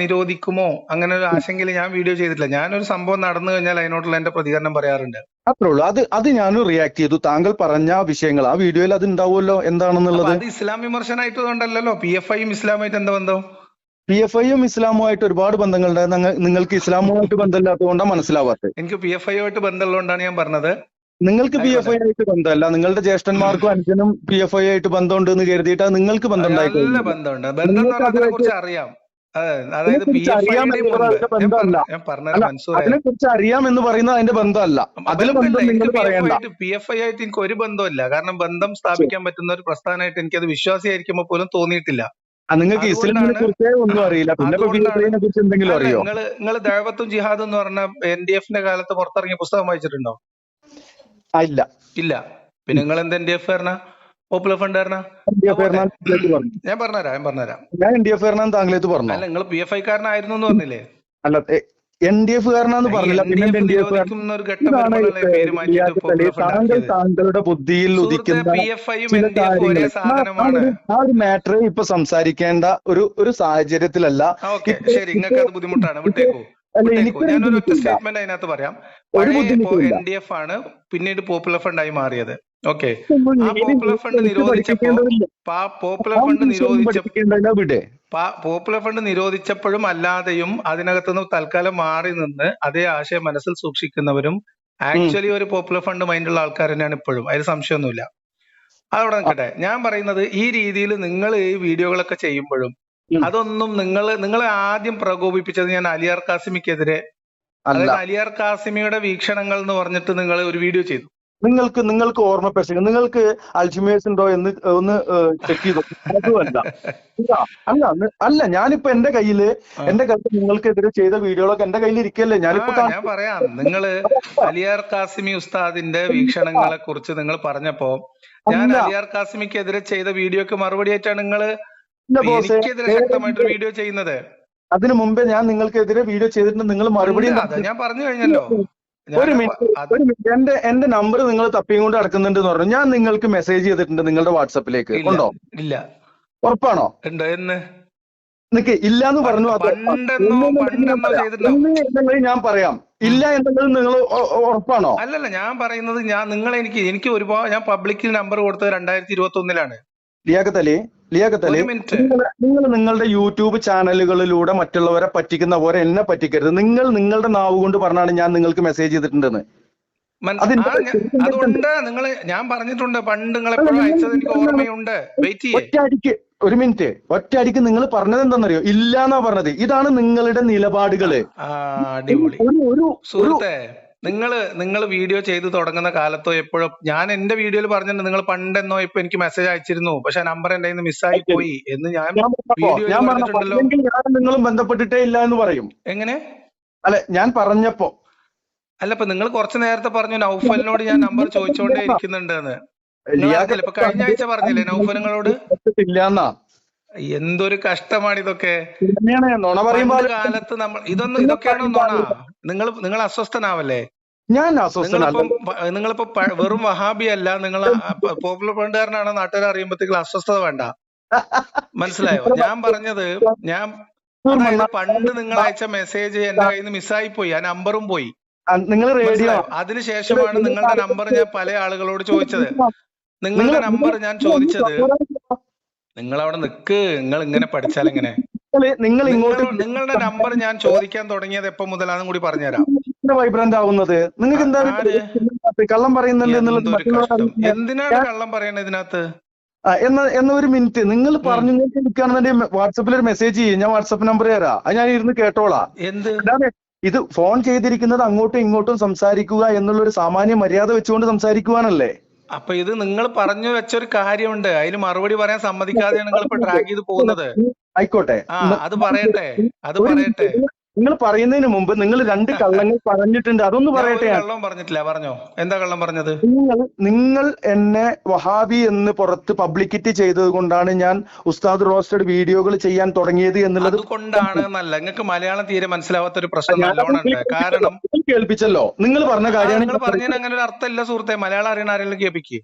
നിരോധിക്കുമോ അങ്ങനെ ഒരു ആശങ്കയിൽ ഞാൻ വീഡിയോ ചെയ്തിട്ടില്ല. ഞാനൊരു സംഭവം നടന്നു കഴിഞ്ഞാൽ അതിനോടുള്ള എന്റെ പ്രതികരണം പറയാറുണ്ട്. അത്രേ ഉള്ളൂ. അത് ഞാനും റിയാക്ട് ചെയ്തു. താങ്കൾ പറഞ്ഞ വിഷയങ്ങൾ ആ വീഡിയോയിൽ അത് ഉണ്ടാവുമല്ലോ എന്താണെന്നുള്ളത്. അത് ഇസ്ലാം വിമർശനമായിട്ടതുകൊണ്ടല്ലോ. PFIയും ഇസ്ലാമായിട്ട് എന്താ ബന്ധം? PFIയും ഇസ്ലാമുമായിട്ട് ഒരുപാട് ബന്ധങ്ങളുണ്ട്. നിങ്ങൾക്ക് ഇസ്ലാമുമായിട്ട് ബന്ധമില്ലാത്തതുകൊണ്ടാണ് മനസ്സിലാവാത്തത്. എനിക്ക് PFIയുമായിട്ട് ബന്ധമുള്ളതുകൊണ്ടാണ് ഞാൻ പറഞ്ഞത്. നിങ്ങൾക്ക് PFI ആയിട്ട് ബന്ധമല്ല, നിങ്ങളുടെ ജ്യേഷ്ഠന്മാർക്കും അനുജനും PFI ആയിട്ട് ബന്ധമുണ്ട് എന്ന് കരുതിയിട്ട് നിങ്ങൾക്ക് ബന്ധം നല്ല ബന്ധമുണ്ട്. ബന്ധം അതിനെ കുറിച്ച് അറിയാം. അതായത് അതിനെ കുറിച്ച് അറിയാം എന്ന് പറയുന്നത് അതിന്റെ ബന്ധമല്ല. അതിൽ PFI ആയിട്ട് എനിക്ക് ഒരു ബന്ധമില്ല. കാരണം ബന്ധം സ്ഥാപിക്കാൻ പറ്റുന്ന ഒരു പ്രസ്ഥാനമായിട്ട് എനിക്കത് വിശ്വാസിയായിരിക്കുമ്പോ പോലും തോന്നിയിട്ടില്ല. നിങ്ങൾക്ക് ഇസ്ലാമിനെ കുറിച്ചേ ഒന്നും അറിയില്ല. പിന്നെ കുറിച്ച് എന്തെങ്കിലും അറിയോ? നിങ്ങൾ ദഅവത്തും ജിഹാദും എന്ന് പറഞ്ഞ NDFന്റെ കാലത്ത് പുറത്തിറങ്ങിയ പുസ്തകം വായിച്ചിട്ടുണ്ടോ? ഇല്ല. പിന്നെ നിങ്ങൾ എന്ത് NDF പോപ്പുലർ ഫണ്ട് ഞാൻ പറഞ്ഞുതരാം. ഞാൻ NDF താങ്കളേത്ത് പറഞ്ഞു. അല്ല, നിങ്ങൾ PFI കാരനായിരുന്നു എന്ന് പറഞ്ഞില്ലേ? അല്ല, NDF കാരനാന്ന് പറഞ്ഞില്ല. താങ്കളുടെ ബുദ്ധിയിൽ ഉദിക്കുന്ന ആ ഒരു മാറ്റർ ഇപ്പൊ സംസാരിക്കേണ്ട ഒരു സാഹചര്യത്തിലല്ല. ശരി, നിങ്ങൾക്ക് അത് ബുദ്ധിമുട്ടാണ്, വിട്ടേക്കൂ. ഞാനൊരു ഒറ്റ സ്റ്റേറ്റ്മെന്റ് അതിനകത്ത് പറയാം. NDF ആണ് പിന്നീട് പോപ്പുലർ ഫണ്ട് ആയി മാറിയത്. ഓക്കെ, ആ പോപ്പുലർ ഫണ്ട് നിരോധിച്ചപ്പോഴും അല്ലാതെയും അതിനകത്തുനിന്ന് തൽക്കാലം മാറി നിന്ന് അതേ ആശയം മനസ്സിൽ സൂക്ഷിക്കുന്നവരും ആക്ച്വലി ഒരു പോപ്പുലർ ഫണ്ട് മൈൻഡുള്ള ആൾക്കാർ തന്നെയാണ് ഇപ്പോഴും. അതിൽ സംശയമൊന്നുമില്ല. അതവിടെ നിൽക്കട്ടെ. ഞാൻ പറയുന്നത് ഈ രീതിയിൽ നിങ്ങൾ ഈ വീഡിയോകളൊക്കെ ചെയ്യുമ്പോഴും അതൊന്നും നിങ്ങളെ ആദ്യം പ്രകോപിപ്പിച്ചത് ഞാൻ അലിയാർ കാസിമിക്കെതിരെ, അതായത് അലിയാർ കാസിമിയുടെ വീക്ഷണങ്ങൾ എന്ന് പറഞ്ഞിട്ട് നിങ്ങൾ ഒരു വീഡിയോ ചെയ്തു. നിങ്ങൾക്ക് ഓർമ്മപ്പെടുത്തുക, നിങ്ങൾക്ക് അൽഷിമേഴ്സ് ഉണ്ടോ എന്ന് ഒന്ന് ചെക്ക് ചെയ്തു. അതുമല്ല അല്ല ഞാനിപ്പോ എന്റെ കയ്യിൽ നിങ്ങൾക്കെതിരെ ചെയ്ത വീഡിയോകളൊക്കെ എന്റെ കയ്യിൽ ഇരിക്കല്ലേ. ഞാനിപ്പോ ഞാൻ പറയാം. നിങ്ങള് അലിയാർ കാസിമി ഉസ്താദിന്റെ വീക്ഷണങ്ങളെ കുറിച്ച് നിങ്ങൾ പറഞ്ഞപ്പോ ഞാൻ അലിയാർ കാസിമിക്കെതിരെ ചെയ്ത വീഡിയോക്ക് മറുപടി ആയിട്ടാണ് നിങ്ങള് എനിക്കെതിരെ ശക്തമായിട്ടൊരു വീഡിയോ ചെയ്യുന്നത്. അതിനു മുമ്പേ ഞാൻ നിങ്ങൾക്കെതിരെ വീഡിയോ ചെയ്തിട്ടുണ്ട്. നിങ്ങൾ മറുപടി ഞാൻ പറഞ്ഞു കഴിഞ്ഞല്ലോ. ഒരു മിനിറ്റ്, എന്റെ നമ്പർ നിങ്ങൾ തപ്പിയും കൊണ്ട് നടക്കുന്നുണ്ട് എന്ന് പറഞ്ഞു. ഞാൻ നിങ്ങൾക്ക് മെസ്സേജ് ചെയ്തിട്ടുണ്ട് നിങ്ങളുടെ വാട്സപ്പിലേക്ക്. ഉണ്ടോ? ഇല്ല. ഉറപ്പാണോ? ഉണ്ട്. എന്ന് നിക്ക് ഇല്ലാന്ന് പറഞ്ഞു. ഞാൻ പറയാം ഇല്ല എന്നുള്ളത് നിങ്ങൾ ഉറപ്പാണോ? അല്ലല്ല, ഞാൻ പറയുന്നത് എനിക്ക് ഒരുപാട് ഞാൻ പബ്ലിക്കിന് നമ്പർ കൊടുത്തത് 2021-ലാണ്. ലിയാഖത്ത് നിങ്ങൾ നിങ്ങളുടെ യൂട്യൂബ് ചാനലുകളിലൂടെ മറ്റുള്ളവരെ പറ്റിക്കുന്ന പോലെ എന്നെ പറ്റിക്കരുത്. നിങ്ങൾ നിങ്ങളുടെ നാവ് കൊണ്ട് പറഞ്ഞാണ് ഞാൻ നിങ്ങൾക്ക് മെസ്സേജ് ചെയ്തിട്ടുണ്ടെന്ന്. അതുകൊണ്ട് ഞാൻ പറഞ്ഞിട്ടുണ്ട് പണ്ട് നിങ്ങൾ എപ്പോഴും അയച്ചത് എനിക്ക് ഓർമ്മയുണ്ട്. ഒരു മിനിറ്റ്, ഒറ്റയടിക്ക് നിങ്ങൾ പറഞ്ഞത് എന്താണെന്നറിയോ? ഇല്ലാന്നാ പറഞ്ഞത്. ഇതാണ് നിങ്ങളുടെ നിലപാടുകള്. അടിപൊളി സുഹൃത്തെ. നിങ്ങൾ വീഡിയോ ചെയ്ത് തുടങ്ങുന്ന കാലത്തോ എപ്പോഴും ഞാൻ എന്റെ വീഡിയോയിൽ പറഞ്ഞിട്ടുണ്ട് നിങ്ങൾ പണ്ടെന്നോ ഇപ്പൊ എനിക്ക് മെസ്സേജ് അയച്ചിരുന്നു, പക്ഷെ നമ്പർ എന്റെ കയ്യിൽ നിന്ന് മിസ്സായി പോയി എന്ന് ഞാൻ വീഡിയോയിൽ പറഞ്ഞിട്ടുണ്ടല്ലോ. നിങ്ങളും ബന്ധപ്പെട്ടിട്ടേ ഇല്ല എന്ന് പറയും. എങ്ങനെ? അല്ലെ ഞാൻ പറഞ്ഞപ്പോ അല്ല, ഇപ്പൊ നിങ്ങൾ കുറച്ചു നേരത്തെ പറഞ്ഞു നൗഫലിനോട് ഞാൻ നമ്പർ ചോദിച്ചോണ്ടേ ഇരിക്കുന്നുണ്ട് എന്ന്. ഇപ്പൊ കഴിഞ്ഞ ആഴ്ച പറഞ്ഞില്ലേ നൗഫലിനോട്? എന്തൊരു കഷ്ടമാണ് ഇതൊക്കെ. കാലത്ത് ഇതൊക്കെയാണോ നോണ? നിങ്ങൾ അസ്വസ്ഥനാവല്ലേ? നിങ്ങളിപ്പോ വെറും വഹാബി അല്ല, നിങ്ങൾ പോപ്പുലർ ഫ്രണ്ടുകാരനാണ് നാട്ടുകാർ അറിയുമ്പോഴത്തേക്കും അസ്വസ്ഥത വേണ്ട. മനസ്സിലായോ? ഞാൻ പറഞ്ഞത് പണ്ട് നിങ്ങൾ അയച്ച മെസ്സേജ് എന്റെ കയ്യിൽ നിന്ന് മിസ്സായി പോയി, ആ നമ്പറും പോയി. അതിനുശേഷമാണ് നിങ്ങളുടെ നമ്പർ ഞാൻ പല ആളുകളോട് ചോദിച്ചത്. നിങ്ങളുടെ നമ്പർ ഞാൻ ചോദിച്ചത്. നിങ്ങൾ അവിടെ നിക്ക്, നിങ്ങൾ ഇങ്ങനെ പഠിച്ചാൽ എങ്ങനെ? നിങ്ങളുടെ നമ്പർ ഞാൻ ചോദിക്കാൻ തുടങ്ങിയത് എപ്പോ മുതലാണെന്നും കൂടി പറഞ്ഞുതരാം. വൈബ്രന്റ് ആവുന്നത് നിങ്ങൾക്ക് കള്ളം പറയുന്നുണ്ട്. എന്തിനാണ് കള്ളം പറയണത് ഇതിനകത്ത്? എന്ന ഒരു മിനിറ്റ്, നിങ്ങൾ പറഞ്ഞുകൊണ്ടിരിക്കുകയാണെന്നുണ്ടെങ്കിൽ വാട്സപ്പിൽ ഒരു മെസ്സേജ് ചെയ്യും. ഞാൻ വാട്സപ്പ് നമ്പർ തരാം, അത് ഞാൻ ഇരുന്ന് കേട്ടോളാം. ഇത് ഫോൺ ചെയ്തിരിക്കുന്നത് അങ്ങോട്ടും ഇങ്ങോട്ടും സംസാരിക്കുക എന്നുള്ള ഒരു സാമാന്യ മര്യാദ വെച്ചുകൊണ്ട് സംസാരിക്കുവാനല്ലേ? അപ്പൊ ഇത് നിങ്ങൾ പറഞ്ഞു വെച്ചൊരു കാര്യമുണ്ട്, അതിന് മറുപടി പറയാൻ സമ്മതിക്കാതെയാണ് നിങ്ങൾ ഇപ്പൊ ട്രാക്ക് ചെയ്ത് പോകുന്നത്. ആയിക്കോട്ടെ, അത് പറയട്ടെ. നിങ്ങൾ പറയുന്നതിന് മുമ്പ് നിങ്ങൾ 2 കള്ളങ്ങൾ പറഞ്ഞിട്ടുണ്ട്. അതൊന്ന് പറയട്ടെ. കള്ളം പറഞ്ഞിട്ടില്ല. പറഞ്ഞോ, എന്താ കള്ളം പറഞ്ഞത്? നിങ്ങൾ എന്നെ വഹാബി എന്ന് പുറത്ത് പബ്ലിക്കിറ്റി ചെയ്തത് കൊണ്ടാണ് ഞാൻ ഉസ്താദ് റോസ്റ്റഡ് വീഡിയോകൾ ചെയ്യാൻ തുടങ്ങിയത് എന്നുള്ളത് കൊണ്ടാണ് എന്നല്ല. നിങ്ങൾക്ക് മലയാളം തീരെ മനസ്സിലാവാത്ത ഒരു പ്രശ്നം നല്ലോണം ഉണ്ട്. കാരണം കേൾപ്പിച്ചല്ലോ, നിങ്ങൾ പറഞ്ഞ കാര്യമാണ്. നിങ്ങൾ പറഞ്ഞതിന് അങ്ങനെ ഒരു അർത്ഥമില്ല സുഹൃത്തെ. മലയാളം അറിയണ ആരെങ്കിലും കേൾപ്പിക്കുക.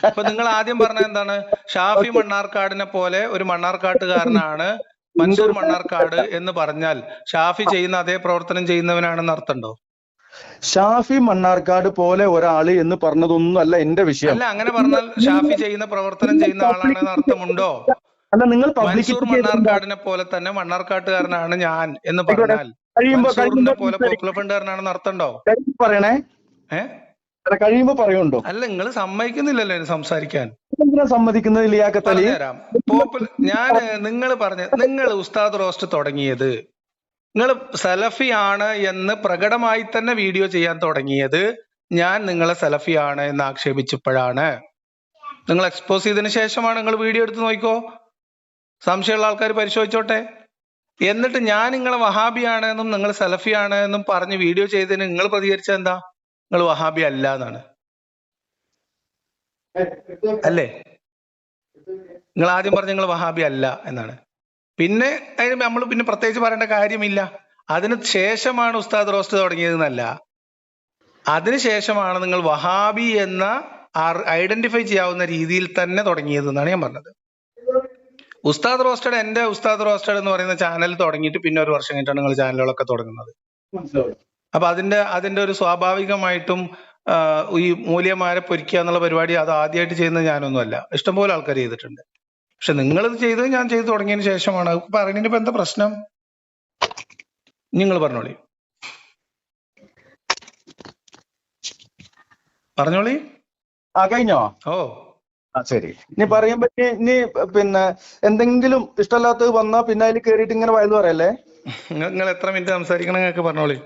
അപ്പൊ നിങ്ങൾ ആദ്യം പറഞ്ഞത് എന്താണ്? ഷാഫി മണ്ണാർക്കാടിനെ പോലെ ഒരു മണ്ണാർക്കാട്ടുകാരനാണ് മൻസൂർ മണ്ണാർക്കാട് എന്ന് പറഞ്ഞാൽ ഷാഫി ചെയ്യുന്ന അതേ പ്രവർത്തനം ചെയ്യുന്നവനാണെന്ന് അർത്ഥമുണ്ടോ? ഷാഫി മണ്ണാർക്കാട് പോലെ ഒരാള് എന്ന് പറഞ്ഞതൊന്നും അല്ല എന്റെ വിഷയം. അല്ല, അങ്ങനെ പറഞ്ഞാൽ ഷാഫി ചെയ്യുന്ന പ്രവർത്തനം ചെയ്യുന്ന ആളാണെന്ന് അർത്ഥമുണ്ടോ? അല്ല, നിങ്ങൾ മൻസൂർ മണ്ണാർക്കാടിനെ പോലെ തന്നെ മണ്ണാർക്കാട്ടുകാരനാണ് ഞാൻ എന്ന് പറഞ്ഞാൽ മൻസൂറിനെ പോലെ പോപ്പുലർ ഫ്രണ്ടുകാരനാണെന്ന് അർത്ഥമുണ്ടോ? പറയണേ, കഴിയുമ്പോ പറയുണ്ടോ? അല്ല, നിങ്ങൾ സമ്മതിക്കുന്നില്ലല്ലോ സംസാരിക്കാൻ. സമ്മതിക്കുന്നത് ലിയാഖത്ത്. നിങ്ങൾ ഉസ്താദ് റോസ്റ്റ് തുടങ്ങിയത്, നിങ്ങൾ സലഫി ആണ് എന്ന് പ്രകടമായി തന്നെ വീഡിയോ ചെയ്യാൻ തുടങ്ങിയത് ഞാൻ നിങ്ങളെ സലഫി ആണ് എന്ന് ആക്ഷേപിച്ചപ്പോഴാണ്. നിങ്ങൾ എക്സ്പോസ് ചെയ്തതിനു ശേഷമാണ്. നിങ്ങൾ വീഡിയോ എടുത്ത് നോക്കിക്കോ, സംശയമുള്ള ആൾക്കാർ പരിശോധിച്ചോട്ടെ. എന്നിട്ട് ഞാൻ നിങ്ങളെ വഹാബിയാണ് എന്നും നിങ്ങൾ സലഫി ആണ് എന്നും പറഞ്ഞ് വീഡിയോ ചെയ്തതിന് നിങ്ങൾ പ്രതികരിച്ചത് എന്താ? നിങ്ങൾ വഹാബി അല്ല എന്നാണ് അല്ലേ? നിങ്ങൾ ആദ്യം പറഞ്ഞ നിങ്ങൾ വഹാബി അല്ല എന്നാണ്. പിന്നെ അതിന് നമ്മൾ പിന്നെ പ്രത്യേകിച്ച് പറയേണ്ട കാര്യമില്ല. അതിന് ശേഷമാണ് ഉസ്താദ് റോസ്റ്റ് തുടങ്ങിയതെന്നല്ല, അതിനുശേഷമാണ് നിങ്ങൾ വഹാബി എന്ന ഐഡന്റിഫൈ ചെയ്യാവുന്ന രീതിയിൽ തന്നെ തുടങ്ങിയത് എന്നാണ് ഞാൻ പറഞ്ഞത്. ഉസ്താദ് റോസ്റ്റഡ്, എന്റെ ഉസ്താദ് റോസ്റ്റഡ് എന്ന് പറയുന്ന ചാനൽ തുടങ്ങിയിട്ട് പിന്നെ 1 വർഷം കഴിഞ്ഞിട്ടാണ് നിങ്ങൾ ചാനലുകളൊക്കെ തുടങ്ങുന്നത്. അപ്പൊ അതിന്റെ ഒരു സ്വാഭാവികമായിട്ടും ഈ മൂല്യന്മാരെ പൊരിക്കുക എന്നുള്ള പരിപാടി അത് ആദ്യമായിട്ട് ചെയ്യുന്നത് ഞാനൊന്നുമല്ല, ഇഷ്ടംപോലെ ആൾക്കാർ ചെയ്തിട്ടുണ്ട്. പക്ഷെ നിങ്ങളിത് ചെയ്തത് ഞാൻ ചെയ്തു തുടങ്ങിയതിന് ശേഷമാണ്. പറയുന്നതിന് ഇപ്പൊ എന്താ പ്രശ്നം? നിങ്ങൾ പറഞ്ഞോളി, പറഞ്ഞോളി. കഴിഞ്ഞോ? ഓ ശരി. ഇനി പറയുമ്പോ ഇനി പിന്നെ എന്തെങ്കിലും ഇഷ്ടമല്ലാത്തത് വന്നാ പിന്നെ അതിൽ കേറിയിട്ട് ഇങ്ങനെ വയത് പറയല്ലേ. നിങ്ങൾ എത്ര മിനിറ്റ് സംസാരിക്കണം എന്നൊക്കെ പറഞ്ഞോളി.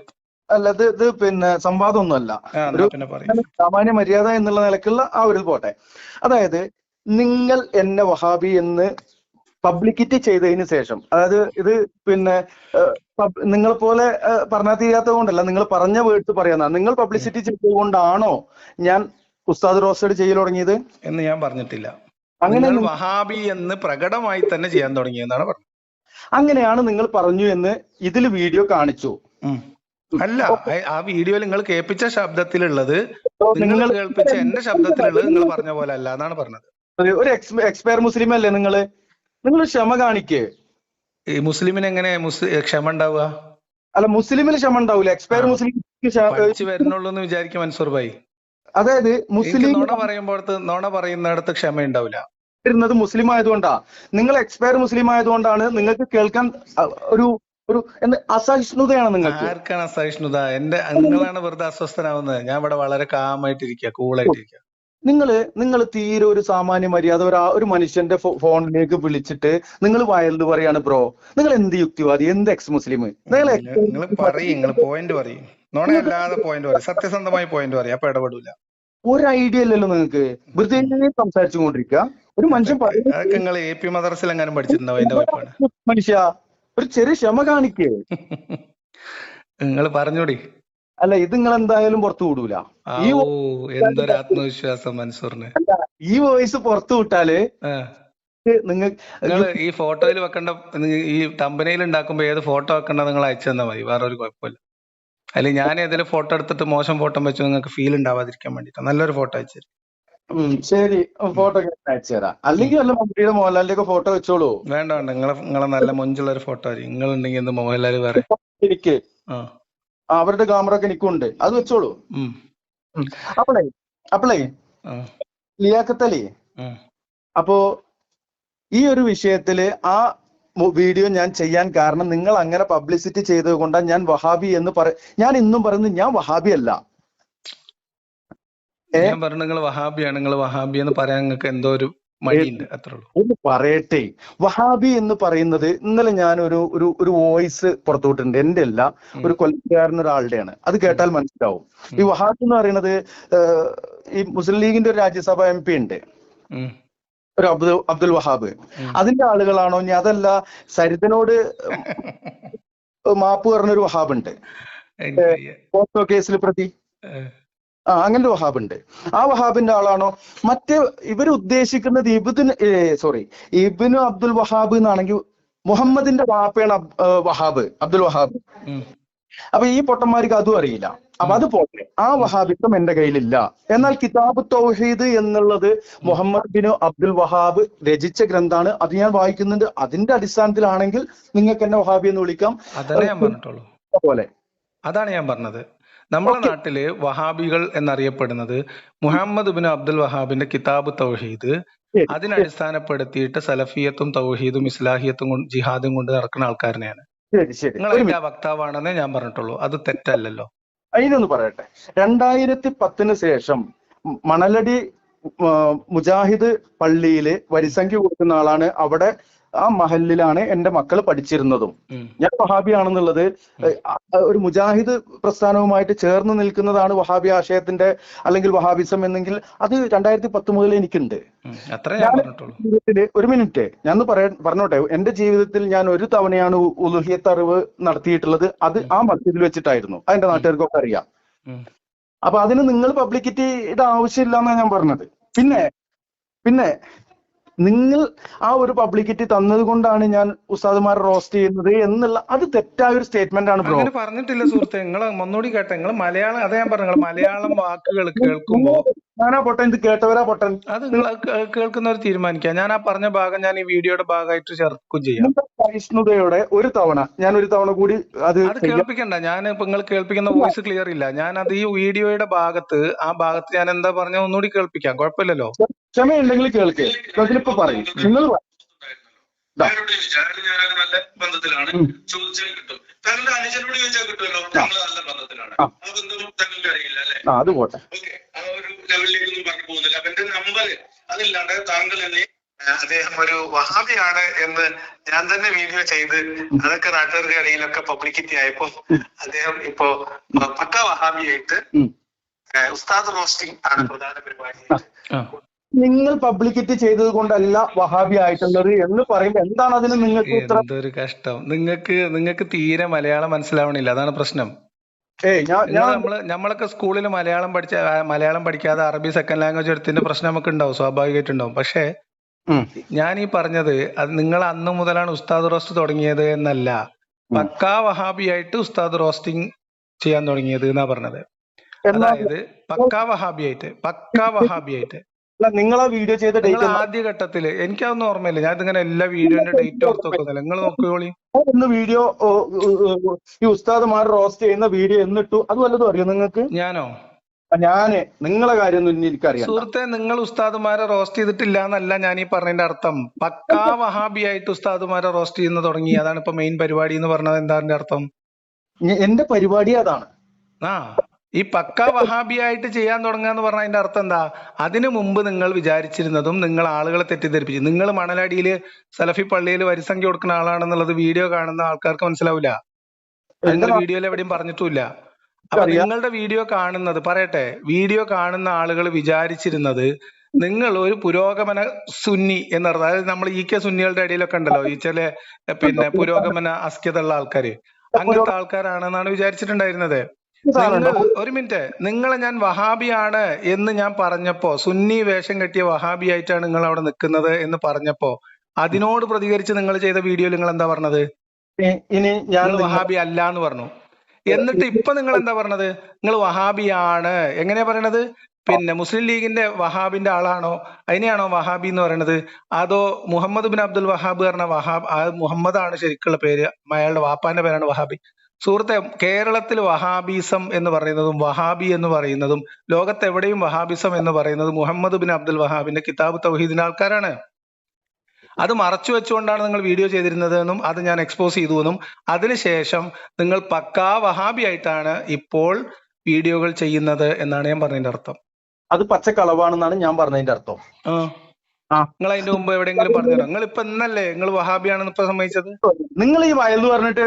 അല്ല ഇത് പിന്നെ സംവാദമൊന്നുമല്ല, ഒരു പിന്നെ പറയും. സാമാന്യ മര്യാദ എന്നുള്ള നിലക്കുള്ള ആ ഒരു പോട്ടെ. അതായത് നിങ്ങൾ എന്നെ വഹാബി എന്ന് പബ്ലിക്കിറ്റി ചെയ്തതിന് ശേഷം, അതായത് ഇത് പിന്നെ നിങ്ങളെ പോലെ പറഞ്ഞാൽ തീരാത്തത് കൊണ്ടല്ല, നിങ്ങൾ പറഞ്ഞ വേർഡ്സ് പറയാന്ന, നിങ്ങൾ പബ്ലിസിറ്റി ചെയ്തത് കൊണ്ടാണോ ഞാൻ ഉസ്താദ് റോസ്റ്റഡ് ചെയ്യൽ തുടങ്ങിയത് എന്ന് ഞാൻ പറഞ്ഞിട്ടില്ല. അങ്ങനെ വഹാബി എന്ന് പ്രകടമായി തന്നെ ചെയ്യാൻ തുടങ്ങിയെന്നാണ് പറഞ്ഞത്. അങ്ങനെയാണ് നിങ്ങൾ പറഞ്ഞു എന്ന് ഇതിൽ വീഡിയോ കാണിച്ചു. അല്ല, ആ വീഡിയോയിൽ നിങ്ങൾ കേൾപ്പിച്ച ശബ്ദത്തിലുള്ളത്, നിങ്ങൾ കേൾപ്പിച്ച എന്റെ ശബ്ദത്തിലുള്ളത് നിങ്ങൾ പറഞ്ഞ പോലെ അല്ല എന്നാണ് പറഞ്ഞത്. ഒരു എക്സ്പയർ മുസ്ലിം അല്ലേ നിങ്ങൾ ക്ഷമ കാണിക്കേ. ഈ മുസ്ലിമിന് എങ്ങനെ ക്ഷമ ഉണ്ടാവുക? അല്ല, മുസ്ലിമിന് ക്ഷമ ഉണ്ടാവൂല, എക്സ്പയർ മുസ്ലിം വരുന്നുള്ളൂ എന്ന് വിചാരിക്കും മൻസൂർ ഭായി. അതായത് മുസ്ലിം നോണ പറയുന്നിടത്ത് ക്ഷമ ഉണ്ടാവില്ല. ഇരുന്നത് മുസ്ലിം ആയതുകൊണ്ടാ, നിങ്ങൾ എക്സ്പയർ മുസ്ലിം ആയതുകൊണ്ടാണ് നിങ്ങൾക്ക് കേൾക്കാൻ ഒരു അസഹിഷ്ണുതയാണ് നിങ്ങൾക്ക്. ആർക്കാണ് അസഹിഷ്ണുത? നിങ്ങളാണ് വെറുതെ അസ്വസ്ഥനാവുന്നത്. ഞാൻ ഇവിടെ വളരെ കാമായിട്ടിരിക്കുക, കൂളായിട്ടിരിക്കുക. നിങ്ങൾ തീരെ ഒരു സാമാന്യ മര്യാദ ഒരു മനുഷ്യന്റെ ഫോണിലേക്ക് വിളിച്ചിട്ട് നിങ്ങൾ വയലിൽ പറയാണ് ബ്രോ, നിങ്ങൾ എന്ത് യുക്തിവാദി, എന്ത് എക്സ് മുസ്ലിം? നിങ്ങൾ പോയിന്റ് പറയും, നോണയല്ലാതെ പോയിന്റ് പറയും, സത്യസന്ധമായി പോയിന്റ് പറയും, അപ്പൊ ഇടപെടില്ല. ഒരു ഐഡിയ ഇല്ലല്ലോ നിങ്ങൾക്ക്, വെറുതെ സംസാരിച്ചു കൊണ്ടിരിക്കുക. ഒരു മനുഷ്യൻ നിങ്ങൾ AP മദ്രസയിൽ എങ്ങാനും പഠിച്ചിട്ടുണ്ടാവും, അതിന്റെ കുഴപ്പമാണ്. മനുഷ്യ ഒരു ചെറിയ ക്ഷമ കാണിക്കേ. നിങ്ങൾ പറഞ്ഞോടി. അല്ല, ഇത് നിങ്ങൾ എന്തായാലും പുറത്തു വിടൂല. എന്തൊരു ആത്മവിശ്വാസം മൻസൂറിന്. ഈ വോയിസ് പുറത്തു വിട്ടാല് നിങ്ങൾ ഈ ഫോട്ടോയിൽ വെക്കേണ്ട, ഈ തമ്പനയിൽ ഉണ്ടാക്കുമ്പോ ഏത് ഫോട്ടോ വെക്കണ്ട നിങ്ങൾ അയച്ചു തന്നാൽ മതി, വേറെ ഒരു കുഴപ്പമില്ല. അല്ലെങ്കിൽ ഞാൻ ഏതെങ്കിലും ഫോട്ടോ എടുത്തിട്ട് മോശം ഫോട്ടോ വെച്ച് നിങ്ങൾക്ക് ഫീൽ ഉണ്ടാവാതിരിക്കാൻ വേണ്ടിട്ട് നല്ലൊരു ഫോട്ടോ അയച്ചു തരും. ശരി, ഫോട്ടോ അയച്ചു തരാം. അല്ലെങ്കിൽ വല്ല മമ്മൂട്ടിയുടെ മോഹൻലാലിന്റെ ഒക്കെ ഫോട്ടോ വെച്ചോളൂ. വേണ്ട നിങ്ങളെ നല്ല മൊഞ്ചുള്ള ഒരു ഫോട്ടോ ആയിരിക്കും. നിങ്ങൾ ഉണ്ടെങ്കിൽ എന്ത് മോഹൻലാൽ വേറെ എനിക്ക് അവരുടെ ക്യാമറ ഒക്കെ എനിക്കുണ്ട്, അത് വെച്ചോളൂ. അപ്പളേ ലിയാഖത്തലി, അപ്പോ ഈ ഒരു വിഷയത്തില് ആ വീഡിയോ ഞാൻ ചെയ്യാൻ കാരണം നിങ്ങൾ അങ്ങനെ പബ്ലിസിറ്റി ചെയ്തത് കൊണ്ടാണ് ഞാൻ വഹാബി എന്ന് ഞാൻ ഇന്നും പറയുന്നത് ഞാൻ വഹാബി അല്ല. ഞാൻ പറഞ്ഞു നിങ്ങൾ വഹാബിയാണ്, നിങ്ങൾ വഹാബി എന്ന് പറയാൻ നിങ്ങൾക്ക് എന്തോ ഒരു മടിയുണ്ട്, അത്രേ ഉള്ളൂ. ഒന്ന് പറയട്ടെ, വഹാബി എന്ന് പറയുന്നത് ഇന്നലെ ഞാൻ ഒരു വോയിസ് പുറത്തുവിട്ടിട്ടുണ്ട്. എന്റെ അല്ല, ഒരു കൊല്ലക്കാരൻ ഒരാളുടെയാണ്. അത് കേട്ടാൽ മനസ്സിലാവും. ഈ വഹാബി എന്ന് പറയുന്നത് ഈ മുസ്ലിം ലീഗിന്റെ ഒരു രാജ്യസഭ MP ഉണ്ട്, ഒരു അബ്ദുൽ വഹാബ്. അതിന്റെ ആളുകളാണോ? ഇനി അതല്ല, സരിതനോട് മാപ്പ് പറഞ്ഞൊരു വഹാബ് ഉണ്ട്, പോക്സോ കേസിൽ പ്രതി, അങ്ങനെ വഹാബ് ഉണ്ട്. ആ വഹാബിന്റെ ആളാണോ? മറ്റേ ഇവർ ഉദ്ദേശിക്കുന്നത് ഇബ്നു അബ്ദുൽ വഹാബ് എന്നാണെങ്കിൽ മുഹമ്മദിന്റെ വാപ്പയാണ് അബ്ദുൽ വഹാബ്. അപ്പൊ ഈ പൊട്ടന്മാർക്ക് അതും അറിയില്ല. അപ്പൊ അത് പോട്ടെ, ആ വഹാബിത്വം എന്റെ കയ്യിലില്ല. എന്നാൽ കിതാബ് തൗഹീദ് എന്നുള്ളത് മുഹമ്മദ് ബിൻ അബ്ദുൽ വഹാബ് രചിച്ച ഗ്രന്ഥാണ്. അത് ഞാൻ വായിക്കുന്നുണ്ട്. അതിന്റെ അടിസ്ഥാനത്തിലാണെങ്കിൽ നിങ്ങൾക്ക് എന്നെ വഹാബി എന്ന് വിളിക്കാം. അതാണ് ഞാൻ പറഞ്ഞത്. നമ്മുടെ നാട്ടില് വഹാബികൾ എന്നറിയപ്പെടുന്നത് മുഹമ്മദ് ബിൻ അബ്ദുൽ വഹാബിന്റെ കിതാബ് തൗഹീദ് അതിനടിസ്ഥാനപ്പെടുത്തിയിട്ട് സലഫിയത്തും തൗഹീദും ഇസ്ലാഹിയത്തും ജിഹാദും കൊണ്ട് നടക്കുന്ന ആൾക്കാരനെയാണ്. നിങ്ങൾ അതിന്റെ ആ വക്താവാണെന്നേ ഞാൻ പറഞ്ഞിട്ടുള്ളൂ. അത് തെറ്റല്ലല്ലോ. അതിനൊന്ന് പറയട്ടെ, 2010 ശേഷം മണലടി മുജാഹിദ് പള്ളിയില് വരിസംഖ്യ കൊടുക്കുന്ന ആളാണ്. അവിടെ ആ മഹലിലാണ് എന്റെ മക്കൾ പഠിച്ചിരുന്നതും. ഞാൻ വഹാബിയാണെന്നുള്ളത് ഒരു മുജാഹിദ് പ്രസ്ഥാനവുമായിട്ട് ചേർന്ന് നിൽക്കുന്നതാണ് വഹാബി ആശയത്തിന്റെ അല്ലെങ്കിൽ വഹാബിസം എന്നെങ്കിൽ അത് 2010 മുതൽ എനിക്കുണ്ട്. ജീവിതത്തില് ഒരു മിനിറ്റ് ഞാൻ പറഞ്ഞോട്ടെ, എന്റെ ജീവിതത്തിൽ ഞാൻ ഒരു തവണയാണ് ഉലുഹിയത്ത് അറിവ് നടത്തിയിട്ടുള്ളത്. അത് ആ മസ്ജിദിൽ വെച്ചിട്ടായിരുന്നു. അതെന്റെ നാട്ടുകാർക്കൊക്കെ അറിയാം. അപ്പൊ അതിന് നിങ്ങൾ പബ്ലിക്കിറ്റിയുടെ ആവശ്യമില്ല എന്നാണ് ഞാൻ പറഞ്ഞത്. പിന്നെ നിങ്ങൾ ആ ഒരു പബ്ലിക്കിറ്റി തന്നത് കൊണ്ടാണ് ഞാൻ ഉസ്താദുമാരെ റോസ്റ്റ് ചെയ്യുന്നത് എന്നുള്ള അത് തെറ്റായ ഒരു സ്റ്റേറ്റ്മെന്റ് ആണ് ബ്രോ. പറഞ്ഞിട്ടില്ല സുഹൃത്തെ. നിങ്ങൾ ഒന്നുകൂടി കേട്ടെ. നിങ്ങൾ മലയാളം, അതാ ഞാൻ പറഞ്ഞു, മലയാളം വാക്കുകൾ കേൾക്കുമ്പോ ഞാനാ പൊട്ടൻ, ഇത് കേട്ടവരാ പൊട്ടൻ. അത് നിങ്ങൾ കേൾക്കുന്നവർ തീരുമാനിക്കുക. ഞാൻ ആ പറഞ്ഞ ഭാഗം ഞാൻ ഈ വീഡിയോയുടെ ഭാഗമായിട്ട് ചേർക്കും ചെയ്യാം. സഹിഷ്ണുതയോടെ ഒരു തവണ കൂടി അത് കേൾപ്പിക്കണ്ട. ഞാൻ ഇപ്പൊ നിങ്ങൾ കേൾപ്പിക്കുന്ന വോയിസ് ക്ലിയർ ഇല്ല. ഞാൻ അത് ഈ വീഡിയോയുടെ ആ ഭാഗത്ത് ഞാൻ എന്താ പറഞ്ഞ ഒന്നുകൂടി കേൾപ്പിക്കാം, കുഴപ്പമില്ലല്ലോ. ക്ഷമയുണ്ടെങ്കിൽ കേൾക്കേ. ഇപ്പൊ പറയും നിങ്ങൾ നല്ല ബന്ധത്തിലാണ്, ചോദിച്ചാൽ കിട്ടും. താങ്കളുടെ അനുജനോട് ചോദിച്ചാൽ കിട്ടുമല്ലോ, ഞങ്ങൾ നല്ല ബന്ധത്തിലാണ്. ആ ബന്ധം താങ്കൾക്ക് അറിയില്ല അല്ലെ? അത് പോട്ടെ, ഓക്കെ. ആ ഒരു ലെവലിലേക്കൊന്നും പറഞ്ഞു പോകുന്നില്ല. അപ്പൊ എന്റെ നമ്പർ അതില്ലാണ്ട് താങ്കൾ എന്നെ അദ്ദേഹം ഒരു വഹാബിയാണ് എന്ന് ഞാൻ തന്നെ വീഡിയോ ചെയ്ത് അതൊക്കെ നാട്ടുകാരുടെ ഇടയിലൊക്കെ പബ്ലിസിറ്റി ആയപ്പോ അദ്ദേഹം ഇപ്പോ പക്ക വഹാബിയായിട്ട് ഉസ്താദ് റോസ്റ്റിംഗ് ആണ് പ്രധാന പരിപാടി. നിങ്ങൾ പബ്ലിസിറ്റി ചെയ്തത് കൊണ്ടല്ല വഹാബി ആയിട്ടുള്ളത് എന്ന് പറയുമ്പോൾ എന്താണ് അതിന് നിങ്ങൾക്ക് ഉത്തരം? എന്തൊരു കഷ്ടം. നിങ്ങൾക്ക് തീരെ മലയാളം മനസ്സിലാവണില്ല, അതാണ് പ്രശ്നം. നമ്മളൊക്കെ സ്കൂളിൽ മലയാളം പഠിക്കാതെ അറബി സെക്കൻഡ് ലാംഗ്വേജ് എടുത്തതിന്റെ പ്രശ്നം നമുക്ക് ഉണ്ടാവും, സ്വാഭാവികമായിട്ടുണ്ടാവും. പക്ഷേ ഞാൻ ഈ പറഞ്ഞത് അത് നിങ്ങൾ അന്ന് മുതലാണ് ഉസ്താദ് റോസ്റ്റ് തുടങ്ങിയത് എന്നല്ല, പക്കാ വഹാബിയായിട്ട് ഉസ്താദ് റോസ്റ്റിംഗ് ചെയ്യാൻ തുടങ്ങിയത് എന്നാ പറഞ്ഞത്. അതായത് പക്കാ വഹാബിയായിട്ട് നിങ്ങൾ ആ വീഡിയോ ചെയ്ത ആദ്യഘട്ടത്തില് എനിക്കതൊന്നും ഓർമ്മയില്ല, ഞാൻ ഇതിങ്ങനെ എല്ലാ വീഡിയോന്റെ ഡേറ്റ് ഓർത്ത് വെക്കുന്നില്ല, നിങ്ങൾ നോക്കിയോളി. വീഡിയോ ഈ ഉസ്താദ്മാർ റോസ്റ്റ് ചെയ്യുന്ന വീഡിയോ എന്നിട്ടു അത് വല്ലതും അറിയോ നിങ്ങൾക്ക്? ഞാനോ? ഞാന് നിങ്ങളെ കാര്യം എനിക്കറിയാം സുഹൃത്തെ. നിങ്ങൾ ഉസ്താദുമാരെ റോസ്റ്റ് ചെയ്തിട്ടില്ല എന്നല്ല ഞാൻ ഈ പറഞ്ഞതിന്റെ അർത്ഥം. പക്കാ വഹാബിയായിട്ട് ഉസ്താദുമാരെ റോസ്റ്റ് ചെയ്യുന്ന തുടങ്ങി, അതാണ് ഇപ്പൊ മെയിൻ പരിപാടി എന്ന് പറഞ്ഞത്. എന്താ അർത്ഥം? എന്റെ പരിപാടി അതാണ്. ഈ പക്കാ വഹാബിയായിട്ട് ചെയ്യാൻ തുടങ്ങുക എന്ന് പറഞ്ഞാൽ അതിന്റെ അർത്ഥം എന്താ? അതിനു മുമ്പ് നിങ്ങൾ വിചാരിച്ചിരുന്നതും നിങ്ങൾ ആളുകളെ തെറ്റിദ്ധരിപ്പിച്ചു. നിങ്ങൾ മണലടിയിൽ സലഫി പള്ളിയിൽ വരിസംഖ്യ കൊടുക്കുന്ന ആളാണെന്നുള്ളത് വീഡിയോ കാണുന്ന ആൾക്കാർക്ക് മനസ്സിലാവില്ല. നിങ്ങൾ വീഡിയോയിൽ എവിടെയും പറഞ്ഞിട്ടുമില്ല. അപ്പൊ നിങ്ങളുടെ വീഡിയോ കാണുന്ന ആളുകൾ വിചാരിച്ചിരുന്നത് നിങ്ങൾ ഒരു പുരോഗമന സുന്നി എന്നർത്ഥം. അതായത് നമ്മൾ സുന്നികളുടെ ഇടയിലൊക്കെ ഉണ്ടല്ലോ ഈ ചില പുരോഗമന അസ്ക്യതയുള്ള ആൾക്കാര്, അങ്ങനത്തെ ആൾക്കാരാണെന്നാണ് വിചാരിച്ചിട്ടുണ്ടായിരുന്നത്. ഒരു മിനിറ്റ്, നിങ്ങളെ ഞാൻ വഹാബിയാണ് എന്ന് ഞാൻ പറഞ്ഞപ്പോ, സുന്നി വേഷം കെട്ടിയ വഹാബി ആയിട്ടാണ് നിങ്ങൾ അവിടെ നിൽക്കുന്നത് എന്ന് പറഞ്ഞപ്പോ, അതിനോട് പ്രതികരിച്ച് നിങ്ങൾ ചെയ്ത വീഡിയോയിൽ നിങ്ങൾ എന്താ പറഞ്ഞത്? നിങ്ങൾ വഹാബി അല്ല എന്ന് പറഞ്ഞു. എന്നിട്ട് ഇപ്പൊ നിങ്ങൾ എന്താ പറഞ്ഞത്? നിങ്ങൾ വഹാബിയാണ്. എങ്ങനെയാ പറയണത്? മുസ്ലിം ലീഗിന്റെ വഹാബിന്റെ ആളാണോ? അതിനെയാണോ വഹാബി എന്ന് പറയണത്? അതോ മുഹമ്മദ് ബിൻ അബ്ദുൽ വഹാബ് പറഞ്ഞ മുഹമ്മദാണ് ശരിക്കുള്ള പേര്, അയാളുടെ വാപ്പാന്റെ പേരാണ് വഹാബി. സുഹൃത്തെ, കേരളത്തിൽ വഹാബിസം എന്ന് പറയുന്നതും വഹാബി എന്ന് പറയുന്നതും ലോകത്തെവിടെയും വഹാബിസം എന്ന് പറയുന്നത് മുഹമ്മദ് ബിൻ അബ്ദുൽ വഹാബിന്റെ കിതാബ് തൗഹീദിന്റെ ആൾക്കാരാണ്. അത് മറച്ചു വെച്ചുകൊണ്ടാണ് നിങ്ങൾ വീഡിയോ ചെയ്തിരുന്നത് എന്നും അത് ഞാൻ എക്സ്പോസ് ചെയ്തു എന്നും അതിനുശേഷം നിങ്ങൾ പക്കാ വഹാബി ആയിട്ടാണ് ഇപ്പോൾ വീഡിയോകൾ ചെയ്യുന്നത് എന്നാണ് ഞാൻ പറഞ്ഞതിന്റെ അർത്ഥം. അത് പച്ചക്കളവാണെന്നാണ് ഞാൻ പറഞ്ഞതിന്റെ അർത്ഥം. നിങ്ങൾ അതിന്റെ മുമ്പ് എവിടെയെങ്കിലും പറഞ്ഞു? നിങ്ങൾ ഇപ്പൊ എന്നല്ലേ നിങ്ങൾ വഹാബിയാണെന്ന് ഇപ്പൊ സമ്മതിച്ചത്? നിങ്ങൾ ഈ വയലു പറഞ്ഞിട്ട്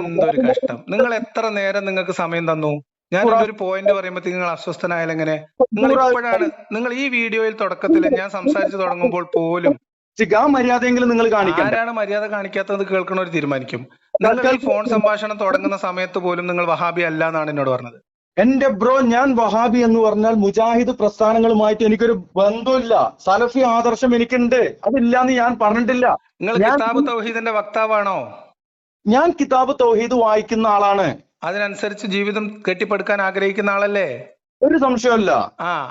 എന്തൊരു കഷ്ടം. നിങ്ങൾ എത്ര നേരം നിങ്ങൾക്ക് സമയം തന്നു? ഞാൻ ഒരു പോയിന്റ് പറയുമ്പോ നിങ്ങൾ അസ്വസ്ഥനായാലും എങ്ങനെ? നിങ്ങൾ ഇപ്പോഴാണ്, നിങ്ങൾ ഈ വീഡിയോയിൽ തുടക്കത്തിൽ ഞാൻ സംസാരിച്ചു തുടങ്ങുമ്പോൾ പോലും മര്യാദയെങ്കിലും നിങ്ങൾ കാണിക്കാം. ആരാണ് മര്യാദ കാണിക്കാത്തത് കേൾക്കണവർ തീരുമാനിക്കും. നിങ്ങൾ ഈ ഫോൺ സംഭാഷണം തുടങ്ങുന്ന സമയത്ത് പോലും നിങ്ങൾ വഹാബി അല്ല എന്നാണ് എന്നോട് പറഞ്ഞത്. എന്റെ ബ്രോ, ഞാൻ വഹാബി എന്ന് പറഞ്ഞാൽ മുജാഹിദ് പ്രസ്ഥാനങ്ങളുമായിട്ട് എനിക്കൊരു ബന്ധമില്ല. സലഫി ആദർശം എനിക്കുണ്ട്, അതില്ലാന്ന് ഞാൻ പറഞ്ഞിട്ടില്ല. നിങ്ങൾ കിതാബ് തൗഹീദിന്റെ വക്താവാണോ? ഞാൻ കിതാബ് തൗഹീദ് വായിക്കുന്ന ആളാണ്. അതിനനുസരിച്ച് ജീവിതം കെട്ടിപ്പടുക്കാൻ ആഗ്രഹിക്കുന്ന ആളല്ലേ? ഒരു സംശയമല്ല.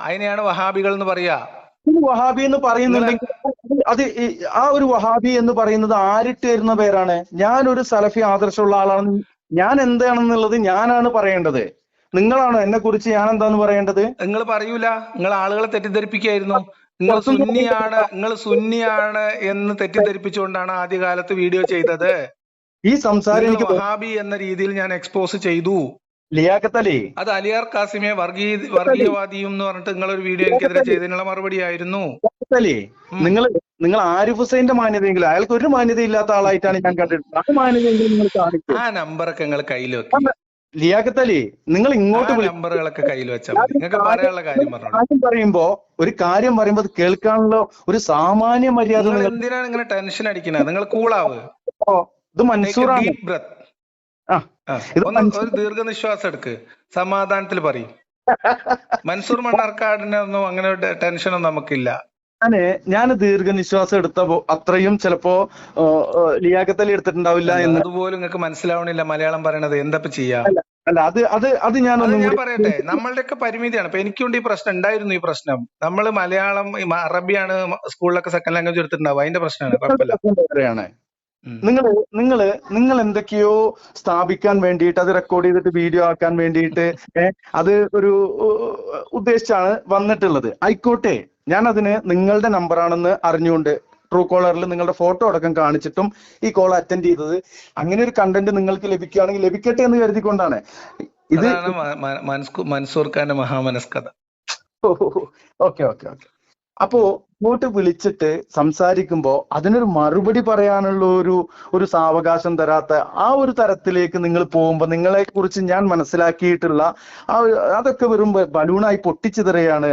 അതിനെയാണ് വഹാബികൾ എന്ന് പറയാ. വഹാബി എന്ന് പറയുന്നുണ്ടെങ്കിൽ അത് ആ ഒരു വഹാബി എന്ന് പറയുന്നത് ആരിട്ട് തരുന്ന പേരാണ്? ഞാനൊരു സലഫി ആദർശമുള്ള ആളാണ്. ഞാൻ എന്താണെന്നുള്ളത് ഞാനാണ് പറയേണ്ടത്. നിങ്ങളാണോ എന്നെ കുറിച്ച് ഞാൻ എന്താന്ന് പറയേണ്ടത്? നിങ്ങൾ പറയൂല, നിങ്ങൾ ആളുകളെ തെറ്റിദ്ധരിപ്പിക്കായിരുന്നു. നിങ്ങൾ സുന്നിയാണ് എന്ന് തെറ്റിദ്ധരിപ്പിച്ചുകൊണ്ടാണ് ആദ്യകാലത്ത് വീഡിയോ ചെയ്തത്. ഈ സംസാരം എനിക്ക് വഹാബി എന്ന രീതിയിൽ ഞാൻ എക്സ്പോസ് ചെയ്തു. ലിയാഖത്തലി, അത് അലിയാർ കാസിമിയെ വർഗീയവാദിയും എന്ന് പറഞ്ഞിട്ട് നിങ്ങളൊരു വീഡിയോ എനിക്കെതിരെ ചെയ്തതിനുള്ള മറുപടി ആയിരുന്നു. നിങ്ങൾ ആരിഫ് ഹുസൈന്റെ മാന്യതയെങ്കിലും, അയാൾക്ക് ഒരു മാന്യത ഇല്ലാത്ത ആളായിട്ടാണ് ഞാൻ കണ്ടിട്ടുള്ളത്. ആ മാന്യതയെങ്കിലും നിങ്ങൾ കാണിക്കും. ആ നമ്പറൊക്കെ നിങ്ങൾ കയ്യിൽ വെക്കും. ലിയാഖത്തലി, നിങ്ങൾ ഇങ്ങോട്ട് നമ്പറുകളൊക്കെ കയ്യിൽ വെച്ചാൽ മതി. നിങ്ങൾക്ക് പറയാനുള്ള കാര്യം പറയുമ്പോ അത് കേൾക്കാനുള്ള ഒരു സാമാന്യ മര്യാദ. എന്തിനാണ് ഇങ്ങനെ ടെൻഷൻ അടിക്കുന്നത്? നിങ്ങൾ കൂളാവ്. ഇത് മൻസൂറാണ്. ഒരു ദീർഘനിശ്വാസം എടുക്ക്, സമാധാനത്തിൽ പറയും. മൻസൂർ മണ്ണാർക്കാടിനൊന്നും അങ്ങനെ ടെൻഷനൊന്നും നമുക്കില്ല. ഞാൻ ദീർഘനിശ്വാസം എടുത്തപ്പോ അത്രയും ചിലപ്പോ ലിയാഖത്തലി എടുത്തിട്ടുണ്ടാവില്ല എന്ന്. അതുപോലും നിങ്ങൾക്ക് മനസ്സിലാവണില്ല മലയാളം പറയണത്. എന്താ ചെയ്യാ? അല്ല, അത് ഞാൻ പറയട്ടെ, നമ്മളുടെയൊക്കെ പരിമിതിയാണ്. ഇപ്പൊ എനിക്കുണ്ട് ഈ പ്രശ്നം, ഉണ്ടായിരുന്നു ഈ പ്രശ്നം. നമ്മൾ മലയാളം അറബിയാണ് സ്കൂളിലൊക്കെ സെക്കൻഡ് ലാംഗ്വേജ് എടുത്തിട്ടുണ്ടാവും, അതിന്റെ പ്രശ്നമാണ്. കുഴപ്പമില്ല. നിങ്ങൾ എന്തൊക്കെയോ സ്ഥാപിക്കാൻ വേണ്ടിയിട്ട്, അത് റെക്കോർഡ് ചെയ്തിട്ട് വീഡിയോ ആക്കാൻ വേണ്ടിയിട്ട് അത് ഒരു ഉദ്ദേശിച്ചാണ് വന്നിട്ടുള്ളത്. ആയിക്കോട്ടെ, ഞാൻ അതിന് നിങ്ങളുടെ നമ്പറാണെന്ന് അറിഞ്ഞുകൊണ്ട് ട്രൂ കോളറിൽ നിങ്ങളുടെ ഫോട്ടോ അടക്കം കാണിച്ചിട്ടും ഈ കോൾ അറ്റൻഡ് ചെയ്തത്. അങ്ങനെ ഒരു കണ്ടന്റ് നിങ്ങൾക്ക് ലഭിക്കുകയാണെങ്കിൽ ലഭിക്കട്ടെ എന്ന് കരുതിക്കൊണ്ടാണ് ഇത്. മൻസൂർ ഖാന്റെ മഹാമനസ്കഥ. ഓക്കെ. അപ്പോ ഇങ്ങോട്ട് വിളിച്ചിട്ട് സംസാരിക്കുമ്പോ അതിനൊരു മറുപടി പറയാനുള്ള ഒരു സാവകാശം തരാത്ത ആ ഒരു തരത്തിലേക്ക് നിങ്ങൾ പോകുമ്പോ നിങ്ങളെ കുറിച്ച് ഞാൻ മനസ്സിലാക്കിയിട്ടുള്ള അതൊക്കെ വെറും ബലൂണായി പൊട്ടിച്ചു തരികയാണ്.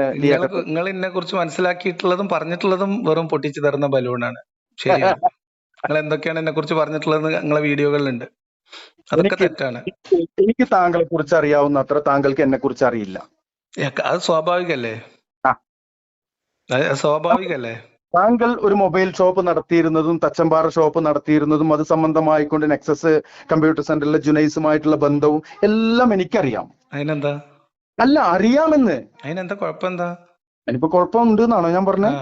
നിങ്ങൾ എന്നെ കുറിച്ച് മനസ്സിലാക്കിയിട്ടുള്ളതും പറഞ്ഞിട്ടുള്ളതും വെറും പൊട്ടിച്ചു തരുന്ന ബലൂണാണ്. ശരിയാണ്. നിങ്ങൾ എന്തൊക്കെയാണ് എന്നെ കുറിച്ച് പറഞ്ഞിട്ടുള്ളത് നിങ്ങളെ വീഡിയോകളിലുണ്ട്. അതൊക്കെ തെറ്റാണ്. എനിക്ക് താങ്കളെ കുറിച്ച് അറിയാവുന്ന അത്ര താങ്കൾക്ക് എന്നെ കുറിച്ച് അറിയില്ല. അത് സ്വാഭാവികല്ലേ? സ്വാഭാവികല്ലേ? താങ്കൾ ഒരു മൊബൈൽ ഷോപ്പ് നടത്തിയിരുന്നതും തച്ചമ്പാറ ഷോപ്പ് നടത്തിയിരുന്നതും അത് സംബന്ധമായിക്കൊണ്ട് നെക്സസ് കമ്പ്യൂട്ടർ സെന്ററിലെ ജുനൈസുമായിട്ടുള്ള ബന്ധവും എല്ലാം എനിക്കറിയാം. അതിനെന്താ? അല്ല, അറിയാമെന്ന്. അതിനെന്താ കുഴപ്പമെന്താ? അതിനിപ്പോ കുഴപ്പമുണ്ട് എന്നാണോ ഞാൻ പറഞ്ഞത്?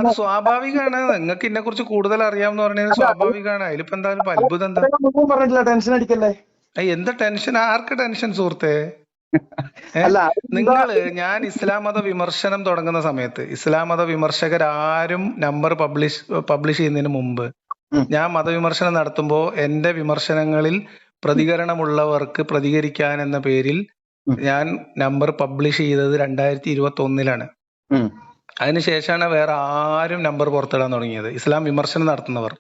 അത് സ്വാഭാവികമാണ്. നിങ്ങൾക്ക് എന്നെ കുറിച്ച് കൂടുതൽ അറിയാമെന്ന് പറഞ്ഞാൽ സ്വാഭാവികമാണ്. അതിലിപ്പോ എന്തായാലും അത്ഭുതം എന്താ? പറഞ്ഞിട്ടില്ല, ടെൻഷൻ അടിക്കല്ലേ. എന്താ ടെൻഷൻ? ആർക്ക് ടെൻഷൻ സുഹൃത്തെ? ഞാൻ ഇസ്ലാം മത വിമർശനം തുടങ്ങുന്ന സമയത്ത് ഇസ്ലാം മത വിമർശകരാരും നമ്പർ പബ്ലിഷ് ചെയ്യുന്നതിന് മുമ്പ് ഞാൻ മതവിമർശനം നടത്തുമ്പോ എന്റെ വിമർശനങ്ങളിൽ പ്രതികരണമുള്ളവർക്ക് പ്രതികരിക്കാൻ എന്ന പേരിൽ ഞാൻ നമ്പർ പബ്ലിഷ് ചെയ്തത് 2021 അതിനുശേഷമാണ് വേറെ ആരും നമ്പർ പുറത്തിടാൻ തുടങ്ങിയത്, ഇസ്ലാം വിമർശനം നടത്തുന്നവർ.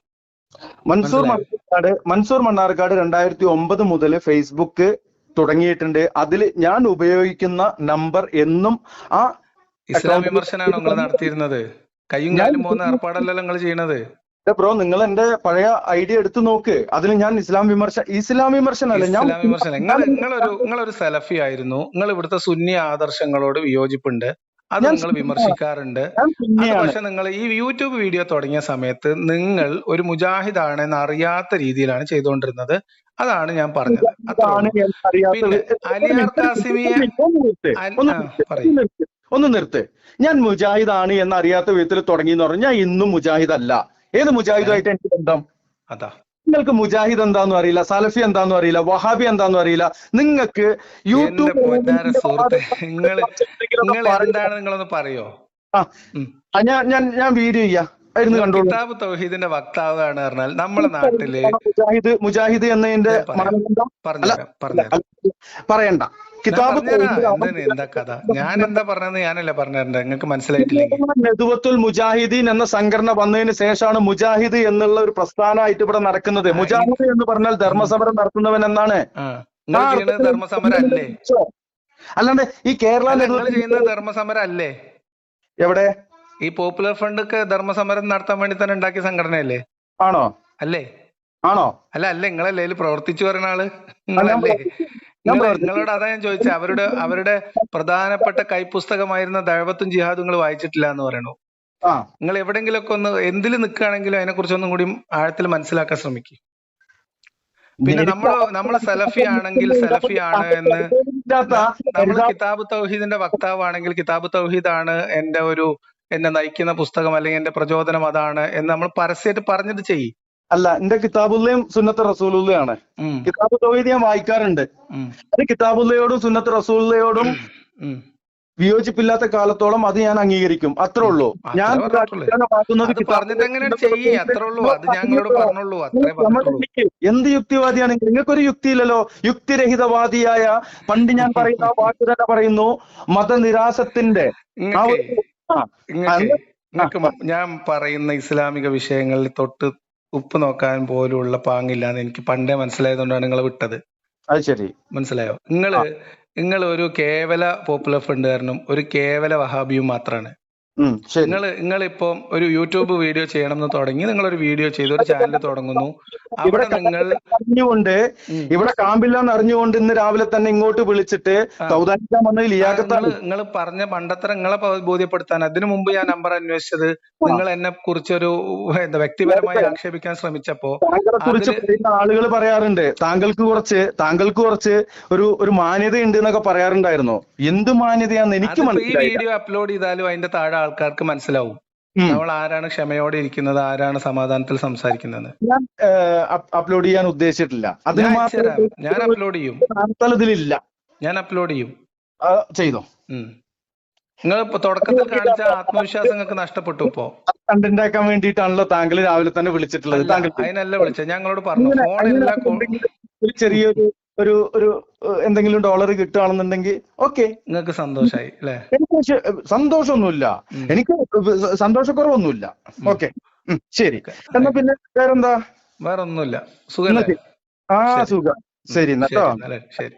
മൻസൂർ മണ്ണാർക്കാട് 2009 മുതൽ ഫേസ്ബുക്ക് തുടങ്ങിയിട്ടുണ്ട്. അതിൽ ഞാൻ ഉപയോഗിക്കുന്ന നമ്പർ എന്നും ആ ഇസ്ലാം വിമർശനമാണോ നിങ്ങൾ നടത്തിയിരുന്നത്? കയ്യും കാലും പോകുന്ന ഏർപ്പാടല്ലല്ലോ നിങ്ങൾ ചെയ്യണത്. ബ്രോ, നിങ്ങൾ എന്റെ പഴയ ഐഡിയ എടുത്തു നോക്ക്. അതിൽ ഞാൻ ഇസ്ലാം വിമർശനല്ല. നിങ്ങളൊരു സലഫി ആയിരുന്നു. നിങ്ങൾ ഇവിടുത്തെ സുന്നി ആദർശങ്ങളോട് വിയോജിപ്പുണ്ട്, അത് നിങ്ങൾ വിമർശിക്കാറുണ്ട്. പക്ഷെ നിങ്ങൾ ഈ യൂട്യൂബ് വീഡിയോ തുടങ്ങിയ സമയത്ത് നിങ്ങൾ ഒരു മുജാഹിദാണ് എന്ന് അറിയാത്ത രീതിയിലാണ് ചെയ്തുകൊണ്ടിരുന്നത്. അതാണ് ഞാൻ പറഞ്ഞത്. പിന്നെ അലിയാർ കാസിമിയെ ഒന്ന് നിർത്ത്. ഞാൻ മുജാഹിദാണ് എന്ന് അറിയാത്ത വിധത്തിൽ തുടങ്ങി എന്ന് പറഞ്ഞാൽ ഞാൻ ഇന്നും മുജാഹിദ് അല്ല. ഏത് മുജാഹിദുമായിട്ട് എനിക്ക് ബന്ധം? അതാ, നിങ്ങൾക്ക് മുജാഹിദ് എന്താന്നും അറിയില്ല, സലഫി എന്താന്നും അറിയില്ല, വഹാബി എന്താന്നും അറിയില്ല. നിങ്ങൾക്ക് യൂട്യൂബ് നിങ്ങളൊന്ന് പറയോ? ഞാൻ വീഡിയോ ചെയ്യാം. കിതാബ് തൗഹീദിന്റെ വക്താവാണ് പറഞ്ഞാൽ നമ്മുടെ നാട്ടില് മുജാഹിദ് എന്നതിന്റെ പറയണ്ട. കിതാബ് എന്താ കഥ? ഞാൻ എന്താ പറഞ്ഞത്? ഞാനല്ല പറഞ്ഞിട്ടുണ്ട്, നിങ്ങൾക്ക് മനസ്സിലായിട്ടില്ലെങ്കിൽ. നദുവത്തുൽ മുജാഹിദീൻ എന്ന സംഘടന വന്നതിന് ശേഷമാണ് മുജാഹിദ് എന്നുള്ള ഒരു പ്രസ്ഥാനമായിട്ട് ഇവിടെ നടക്കുന്നത്. മുജാഹിദ് എന്ന് പറഞ്ഞാൽ ധർമ്മസമരം നടത്തുന്നവൻ എന്നാണ്. ധർമ്മസമരം അല്ലേ? അല്ലാണ്ട് ഈ കേരള ചെയ്യുന്ന ധർമ്മസമരം അല്ലേ? എവിടെ? ഈ പോപ്പുലർ ഫ്രണ്ട് ഒക്കെ ധർമ്മസമരം നടത്താൻ വേണ്ടി തന്നെ ഉണ്ടാക്കിയ സംഘടനയല്ലേ? ആണോ? അല്ലേ? ആണോ? അല്ല നിങ്ങളല്ലേ പ്രവർത്തിച്ചു പറയുന്ന ആള്? നിങ്ങളോട് അതാ ഞാൻ ചോദിച്ചത്. അവരുടെ പ്രധാനപ്പെട്ട കൈപ്പുസ്തകമായിരുന്ന ദഅവത്തും ജിഹാദും നിങ്ങൾ വായിച്ചിട്ടില്ല എന്ന് പറയണു. നിങ്ങൾ എവിടെങ്കിലും ഒക്കെ ഒന്ന് എന്തിൽ നിൽക്കുകയാണെങ്കിലും അതിനെ കുറിച്ച് ഒന്നും കൂടി ആഴത്തിൽ മനസ്സിലാക്കാൻ ശ്രമിക്കും. പിന്നെ നമ്മള് സലഫി ആണെങ്കിൽ സലഫിയാണ് എന്ന്, നമ്മൾ കിതാബ് തൗഹീദിന്റെ വക്താവാണെങ്കിൽ കിതാബ് തൗഹീദാണ് എന്നെ നയിക്കുന്ന പുസ്തകം അല്ലെങ്കിൽ എന്റെ പ്രചോദനം അതാണ് എന്ന് നമ്മൾ പരസ്യമായിട്ട് പറഞ്ഞിട്ട് ചെയ്യും. അല്ല, എന്റെ കിതാബുല്ലയും സുന്നത്ത് റസൂലുള്ളയാണ്. കിതാബ് തൗഹീദ് ഞാൻ വായിക്കാറുണ്ട്. അത് കിതാബുല്ലയോടും സുന്നത്ത് റസൂലുള്ളയോടും വിയോജിപ്പില്ലാത്ത കാലത്തോളം അത് ഞാൻ അംഗീകരിക്കും. അത്രേ ഉള്ളൂ. ഞാൻ എന്ത് യുക്തിവാദിയാണെങ്കിൽ നിങ്ങൾക്കൊരു യുക്തിയില്ലല്ലോ. യുക്തിരഹിതവാദിയായ പണ്ട് ഞാൻ പറയുന്ന വാക്ക് തന്നെ പറയുന്നു, മതനിരാസത്തിന്റെ ഞാൻ പറയുന്ന ഇസ്ലാമിക വിഷയങ്ങളിൽ തൊട്ട് ഉപ്പ് നോക്കാൻ പോലുള്ള പാങ്ങില്ലാന്ന് എനിക്ക് പണ്ടേ മനസ്സിലായതുകൊണ്ടാണ് നിങ്ങളെ വിട്ടത്. അത് ശരി, മനസ്സിലായോ? നിങ്ങൾ ഒരു കേവല പോപ്പുലർ ഫ്രണ്ടുകാരനും ഒരു കേവല വഹാബിയും മാത്രമാണ്. നിങ്ങളിപ്പോ ഒരു യൂട്യൂബ് വീഡിയോ ചെയ്യണം എന്ന് തുടങ്ങി, നിങ്ങളൊരു വീഡിയോ ചെയ്ത് ഒരു ചാനൽ തുടങ്ങുന്നു. അവിടെ അറിഞ്ഞുകൊണ്ട് ഇവിടെ കാമ്പില്ലാന്ന് അറിഞ്ഞുകൊണ്ട് ഇന്ന് രാവിലെ തന്നെ ഇങ്ങോട്ട് വിളിച്ചിട്ട് നിങ്ങൾ പറഞ്ഞ പണ്ടത്തരം നിങ്ങളെ ബോധ്യപ്പെടുത്താൻ. അതിനു മുമ്പ് ഞാൻ നമ്പർ അന്വേഷിച്ചത് നിങ്ങൾ എന്നെ കുറിച്ചൊരു വ്യക്തിപരമായി ആക്ഷേപിക്കാൻ ശ്രമിച്ചപ്പോ ആളുകൾ പറയാറുണ്ട് താങ്കൾക്ക് കുറച്ച് ഒരു മാന്യത ഉണ്ട് എന്നൊക്കെ പറയാറുണ്ടായിരുന്നു. എന്ത് മാന്യതയാന്ന് എനിക്ക് മനസ്സിലായി. ഈ വീഡിയോ അപ്ലോഡ് ചെയ്താലും അതിന്റെ താഴെ ആൾക്കാർക്ക് മനസ്സിലാവും നമ്മൾ ആരാണ് ക്ഷമയോടെ ഇരിക്കുന്നത്, ആരാണ് സമാധാനത്തിൽ സംസാരിക്കുന്നത്. ഞാൻ അപ്ലോഡ് ചെയ്യാൻ ഉദ്ദേശിച്ചിട്ടില്ല. ഞാൻ അപ്ലോഡ് ചെയ്യും. ഇതിലില്ല, ഞാൻ അപ്ലോഡ് ചെയ്യും. ചെയ്തോ. നിങ്ങൾ ഇപ്പൊ തുടക്കത്തിൽ കാണിച്ച ആത്മവിശ്വാസം നിങ്ങൾക്ക് നഷ്ടപ്പെട്ടു. ഇപ്പോ കണ്ടന്റ് ആക്കാൻ വേണ്ടിയിട്ടാണല്ലോ താങ്കൾ രാവിലെ തന്നെ വിളിച്ചിട്ടുള്ളത്. അതിനല്ല വിളിച്ചത്. ഞങ്ങളോട് പറഞ്ഞു ഫോണില്ല. ചെറിയൊരു ഒരു ഒരു എന്തെങ്കിലും ഡോളർ കിട്ടുകയാണെന്നുണ്ടെങ്കിൽ ഓക്കെ, നിങ്ങൾക്ക് സന്തോഷായി അല്ലേ? എനിക്ക് സന്തോഷമൊന്നുമില്ല, എനിക്ക് സന്തോഷക്കുറവൊന്നുമില്ല. ഓക്കെ, ശരി. എന്നാ പിന്നെ വേറെന്താ? വേറെ ഒന്നുമില്ല. സുഖല്ലേ? സുഖം. ശരി എന്നാ കേട്ടോ. ശരി.